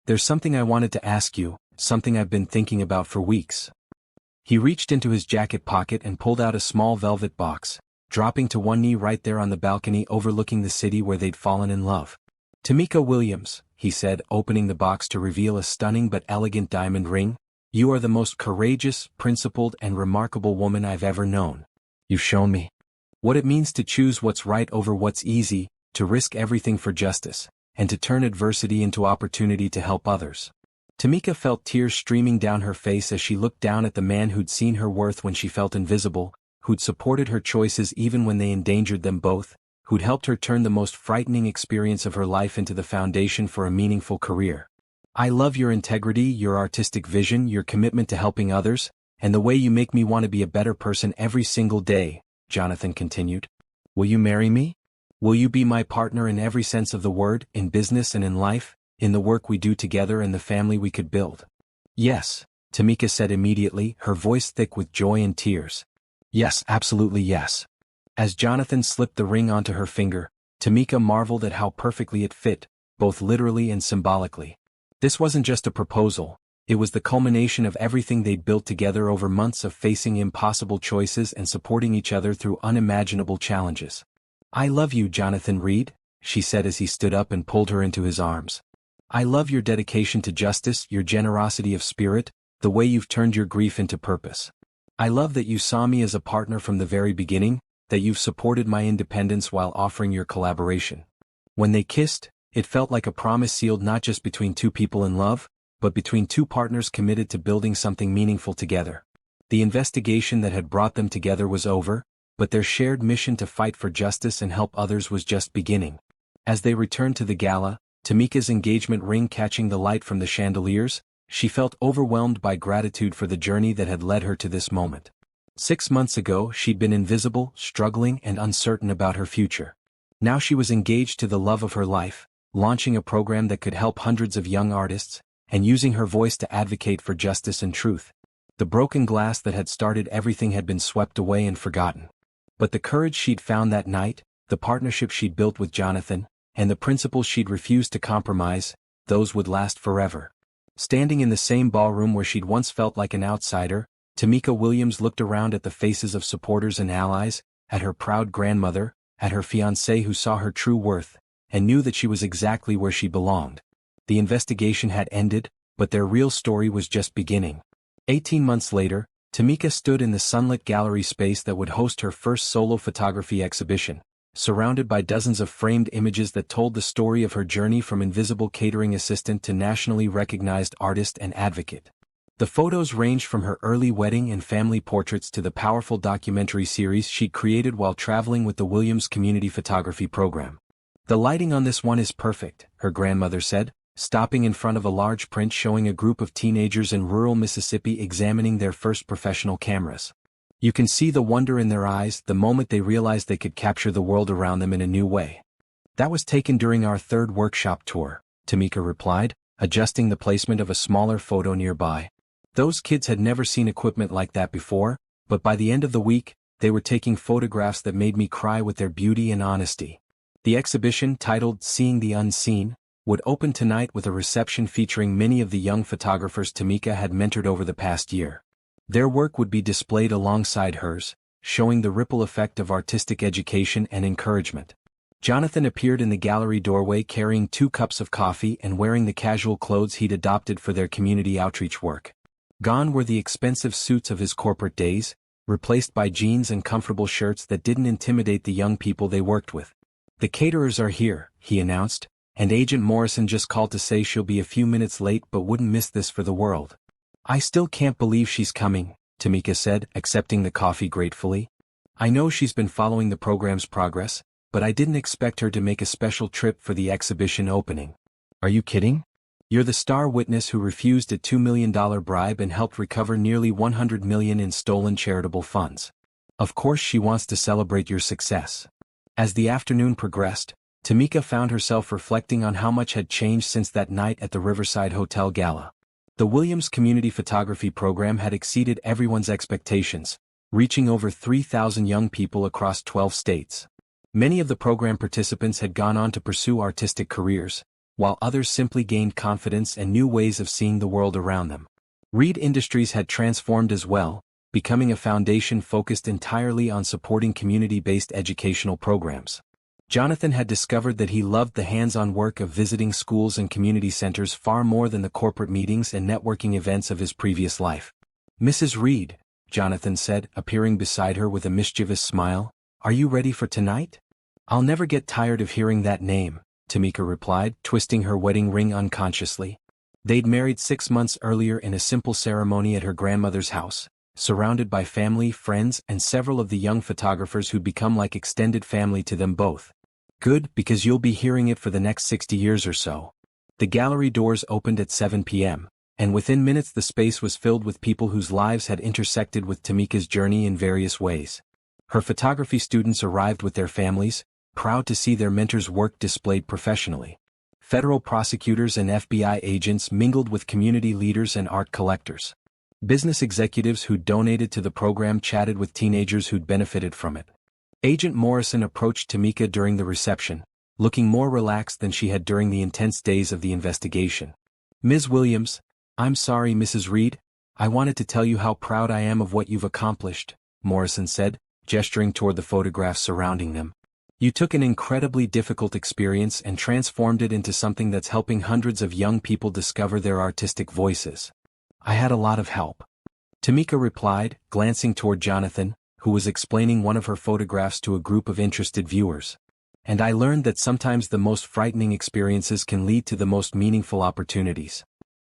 There's something I wanted to ask you, something I've been thinking about for weeks." He reached into his jacket pocket and pulled out a small velvet box, dropping to one knee right there on the balcony overlooking the city where they'd fallen in love. "Tamika Williams," he said, opening the box to reveal a stunning but elegant diamond ring, "you are the most courageous, principled, and remarkable woman I've ever known. You've shown me what it means to choose what's right over what's easy, to risk everything for justice, and to turn adversity into opportunity to help others." Tamika felt tears streaming down her face as she looked down at the man who'd seen her worth when she felt invisible, who'd supported her choices even when they endangered them both, who'd helped her turn the most frightening experience of her life into the foundation for a meaningful career. "I love your integrity, your artistic vision, your commitment to helping others, and the way you make me want to be a better person every single day," Jonathan continued. "Will you marry me? Will you be my partner in every sense of the word, in business and in life, in the work we do together and the family we could build?" "Yes," Tamika said immediately, her voice thick with joy and tears. "Yes, absolutely yes." As Jonathan slipped the ring onto her finger, Tamika marveled at how perfectly it fit, both literally and symbolically. This wasn't just a proposal, it was the culmination of everything they'd built together over months of facing impossible choices and supporting each other through unimaginable challenges. "I love you, Jonathan Reed," she said as he stood up and pulled her into his arms. "I love your dedication to justice, your generosity of spirit, the way you've turned your grief into purpose. I love that you saw me as a partner from the very beginning, that you've supported my independence while offering your collaboration." When they kissed, it felt like a promise sealed not just between two people in love, but between two partners committed to building something meaningful together. The investigation that had brought them together was over, but their shared mission to fight for justice and help others was just beginning. As they returned to the gala, Tamika's engagement ring catching the light from the chandeliers, she felt overwhelmed by gratitude for the journey that had led her to this moment. 6 months ago she'd been invisible, struggling and uncertain about her future. Now she was engaged to the love of her life, launching a program that could help hundreds of young artists, and using her voice to advocate for justice and truth. The broken glass that had started everything had been swept away and forgotten. But the courage she'd found that night, the partnership she'd built with Jonathan, and the principles she'd refused to compromise, those would last forever. Standing in the same ballroom where she'd once felt like an outsider, Tamika Williams looked around at the faces of supporters and allies, at her proud grandmother, at her fiancé who saw her true worth, and knew that she was exactly where she belonged. The investigation had ended, but their real story was just beginning. 18 months later, Tamika stood in the sunlit gallery space that would host her first solo photography exhibition, surrounded by dozens of framed images that told the story of her journey from invisible catering assistant to nationally recognized artist and advocate. The photos ranged from her early wedding and family portraits to the powerful documentary series she'd created while traveling with the Williams Community Photography Program. "The lighting on this one is perfect," her grandmother said, stopping in front of a large print showing a group of teenagers in rural Mississippi examining their first professional cameras. "You can see the wonder in their eyes the moment they realized they could capture the world around them in a new way." "That was taken during our third workshop tour," Tamika replied, adjusting the placement of a smaller photo nearby. "Those kids had never seen equipment like that before, but by the end of the week, they were taking photographs that made me cry with their beauty and honesty." The exhibition, titled Seeing the Unseen, would open tonight with a reception featuring many of the young photographers Tamika had mentored over the past year. Their work would be displayed alongside hers, showing the ripple effect of artistic education and encouragement. Jonathan appeared in the gallery doorway carrying 2 cups of coffee and wearing the casual clothes he'd adopted for their community outreach work. Gone were the expensive suits of his corporate days, replaced by jeans and comfortable shirts that didn't intimidate the young people they worked with. "The caterers are here," he announced, "and Agent Morrison just called to say she'll be a few minutes late but wouldn't miss this for the world." "I still can't believe she's coming," Tamika said, accepting the coffee gratefully. "I know she's been following the program's progress, but I didn't expect her to make a special trip for the exhibition opening." "Are you kidding? You're the star witness who refused a $2 million bribe and helped recover nearly $100 million in stolen charitable funds. Of course she wants to celebrate your success." As the afternoon progressed, Tamika found herself reflecting on how much had changed since that night at the Riverside Hotel Gala. The Williams Community Photography Program had exceeded everyone's expectations, reaching over 3,000 young people across 12 states. Many of the program participants had gone on to pursue artistic careers, while others simply gained confidence and new ways of seeing the world around them. Reed Industries had transformed as well, becoming a foundation focused entirely on supporting community-based educational programs. Jonathan had discovered that he loved the hands-on work of visiting schools and community centers far more than the corporate meetings and networking events of his previous life. "Mrs. Reed," Jonathan said, appearing beside her with a mischievous smile, "are you ready for tonight?" "I'll never get tired of hearing that name," Tamika replied, twisting her wedding ring unconsciously. They'd married 6 months earlier in a simple ceremony at her grandmother's house, surrounded by family, friends, and several of the young photographers who'd become like extended family to them both. "Good, because you'll be hearing it for the next 60 years or so." The gallery doors opened at 7 p.m., and within minutes the space was filled with people whose lives had intersected with Tamika's journey in various ways. Her photography students arrived with their families, proud to see their mentor's work displayed professionally. Federal prosecutors and FBI agents mingled with community leaders and art collectors. Business executives who'd donated to the program chatted with teenagers who'd benefited from it. Agent Morrison approached Tamika during the reception, looking more relaxed than she had during the intense days of the investigation. "Ms. Williams, I'm sorry, Mrs. Reed, I wanted to tell you how proud I am of what you've accomplished," Morrison said, gesturing toward the photographs surrounding them. "You took an incredibly difficult experience and transformed it into something that's helping hundreds of young people discover their artistic voices." "I had a lot of help," Tamika replied, glancing toward Jonathan, who was explaining one of her photographs to a group of interested viewers. "And I learned that sometimes the most frightening experiences can lead to the most meaningful opportunities."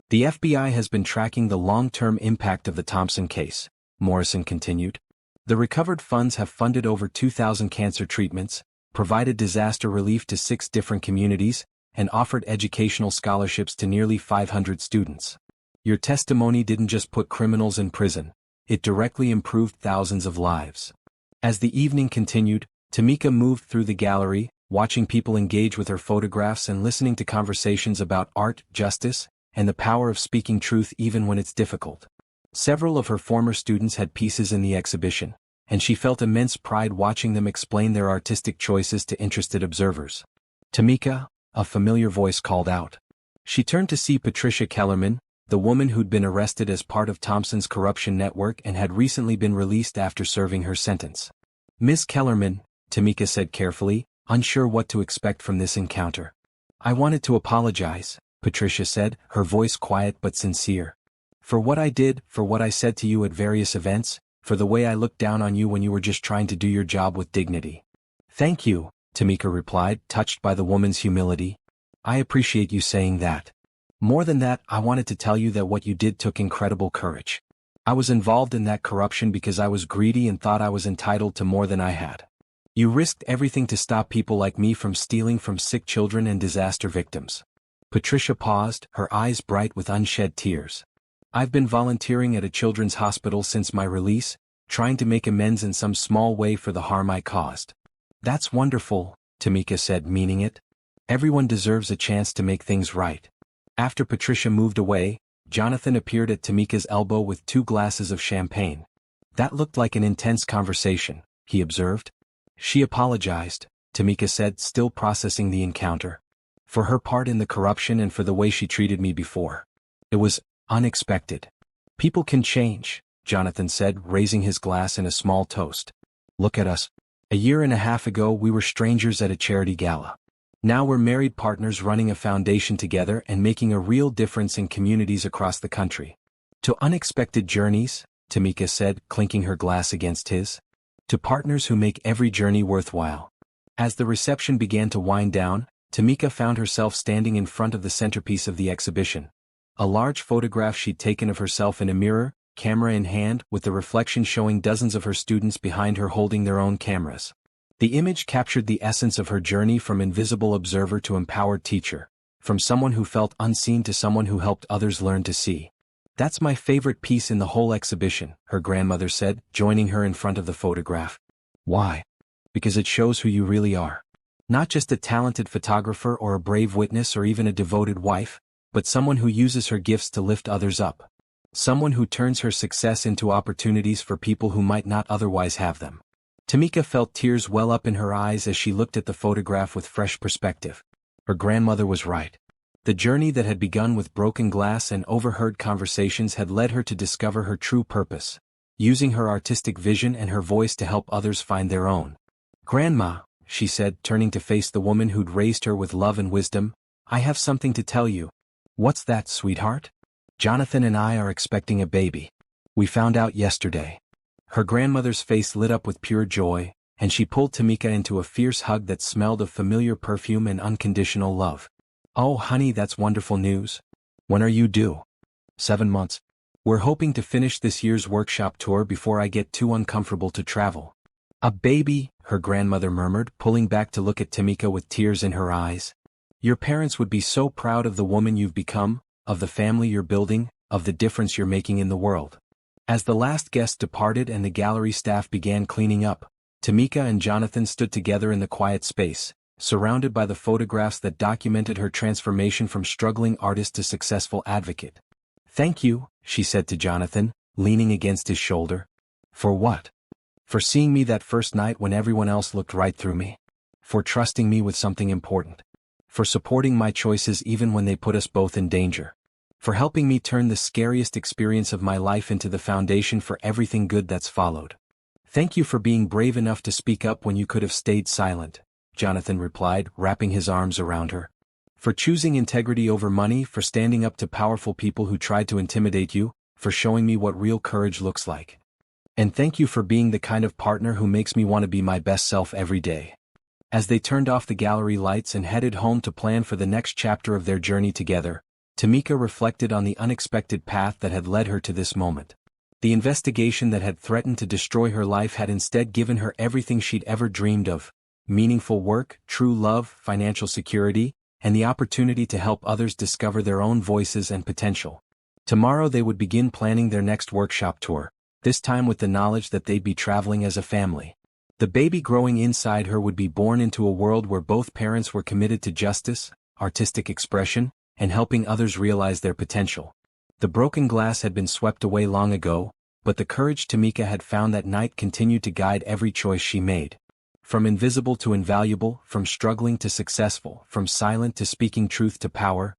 "The FBI has been tracking the long-term impact of the Thompson case," Morrison continued. "The recovered funds have funded over 2,000 cancer treatments, provided disaster relief to 6 different communities, and offered educational scholarships to nearly 500 students. Your testimony didn't just put criminals in prison, it directly improved thousands of lives." As the evening continued, Tamika moved through the gallery, watching people engage with her photographs and listening to conversations about art, justice, and the power of speaking truth even when it's difficult. Several of her former students had pieces in the exhibition, and she felt immense pride watching them explain their artistic choices to interested observers. "Tamika," a familiar voice called out. She turned to see Patricia Kellerman, the woman who'd been arrested as part of Thompson's corruption network and had recently been released after serving her sentence. "Ms. Kellerman," Tamika said carefully, unsure what to expect from this encounter. "I wanted to apologize," Patricia said, her voice quiet but sincere. "For what I did, for what I said to you at various events, for the way I looked down on you when you were just trying to do your job with dignity." "Thank you," Tamika replied, touched by the woman's humility. "I appreciate you saying that. More than that, I wanted to tell you that what you did took incredible courage. I was involved in that corruption because I was greedy and thought I was entitled to more than I had. You risked everything to stop people like me from stealing from sick children and disaster victims." Patricia paused, her eyes bright with unshed tears. "I've been volunteering at a children's hospital since my release, trying to make amends in some small way for the harm I caused." "That's wonderful," Tamika said, meaning it. "Everyone deserves a chance to make things right." After Patricia moved away, Jonathan appeared at Tamika's elbow with 2 glasses of champagne. "That looked like an intense conversation," he observed. "She apologized," Tamika said, still processing the encounter. "For her part in the corruption and for the way she treated me before. It was unexpected." "People can change," Jonathan said, raising his glass in a small toast. "Look at us. A year and a half ago we were strangers at a charity gala. Now we're married partners running a foundation together and making a real difference in communities across the country." "To unexpected journeys," Tamika said, clinking her glass against his. "To partners who make every journey worthwhile." As the reception began to wind down, Tamika found herself standing in front of the centerpiece of the exhibition. A large photograph she'd taken of herself in a mirror, camera in hand, with the reflection showing dozens of her students behind her holding their own cameras. The image captured the essence of her journey from invisible observer to empowered teacher, from someone who felt unseen to someone who helped others learn to see. "That's my favorite piece in the whole exhibition," her grandmother said, joining her in front of the photograph. "Why?" "Because it shows who you really are. Not just a talented photographer or a brave witness or even a devoted wife, but someone who uses her gifts to lift others up. Someone who turns her success into opportunities for people who might not otherwise have them." Tamika felt tears well up in her eyes as she looked at the photograph with fresh perspective. Her grandmother was right. The journey that had begun with broken glass and overheard conversations had led her to discover her true purpose, using her artistic vision and her voice to help others find their own. "Grandma," she said, turning to face the woman who'd raised her with love and wisdom, "I have something to tell you." "What's that, sweetheart?" "Jonathan and I are expecting a baby. We found out yesterday." Her grandmother's face lit up with pure joy, and she pulled Tamika into a fierce hug that smelled of familiar perfume and unconditional love. "Oh honey, that's wonderful news. When are you due?" 7 months. "We're hoping to finish this year's workshop tour before I get too uncomfortable to travel." "A baby," her grandmother murmured, pulling back to look at Tamika with tears in her eyes. "Your parents would be so proud of the woman you've become, of the family you're building, of the difference you're making in the world." As the last guest departed and the gallery staff began cleaning up, Tamika and Jonathan stood together in the quiet space, surrounded by the photographs that documented her transformation from struggling artist to successful advocate. "Thank you," she said to Jonathan, leaning against his shoulder. "For what?" "For seeing me that first night when everyone else looked right through me. For trusting me with something important. For supporting my choices even when they put us both in danger. For helping me turn the scariest experience of my life into the foundation for everything good that's followed. Thank you for being brave enough to speak up when you could have stayed silent," Jonathan replied, wrapping his arms around her. "For choosing integrity over money, for standing up to powerful people who tried to intimidate you, for showing me what real courage looks like. And thank you for being the kind of partner who makes me want to be my best self every day." As they turned off the gallery lights and headed home to plan for the next chapter of their journey together, Tamika reflected on the unexpected path that had led her to this moment. The investigation that had threatened to destroy her life had instead given her everything she'd ever dreamed of: meaningful work, true love, financial security, and the opportunity to help others discover their own voices and potential. Tomorrow they would begin planning their next workshop tour, this time with the knowledge that they'd be traveling as a family. The baby growing inside her would be born into a world where both parents were committed to justice, artistic expression, and helping others realize their potential. The broken glass had been swept away long ago, but the courage Tamika had found that night continued to guide every choice she made. From invisible to invaluable, from struggling to successful, from silent to speaking truth to power,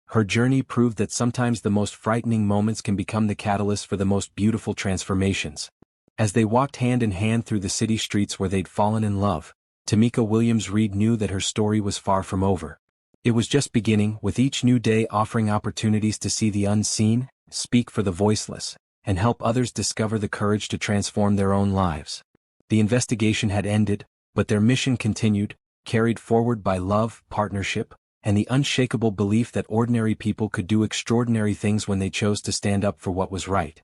her journey proved that sometimes the most frightening moments can become the catalyst for the most beautiful transformations. As they walked hand in hand through the city streets where they'd fallen in love, Tamika Williams Reed knew that her story was far from over. It was just beginning, with each new day offering opportunities to see the unseen, speak for the voiceless, and help others discover the courage to transform their own lives. The investigation had ended, but their mission continued, carried forward by love, partnership, and the unshakable belief that ordinary people could do extraordinary things when they chose to stand up for what was right.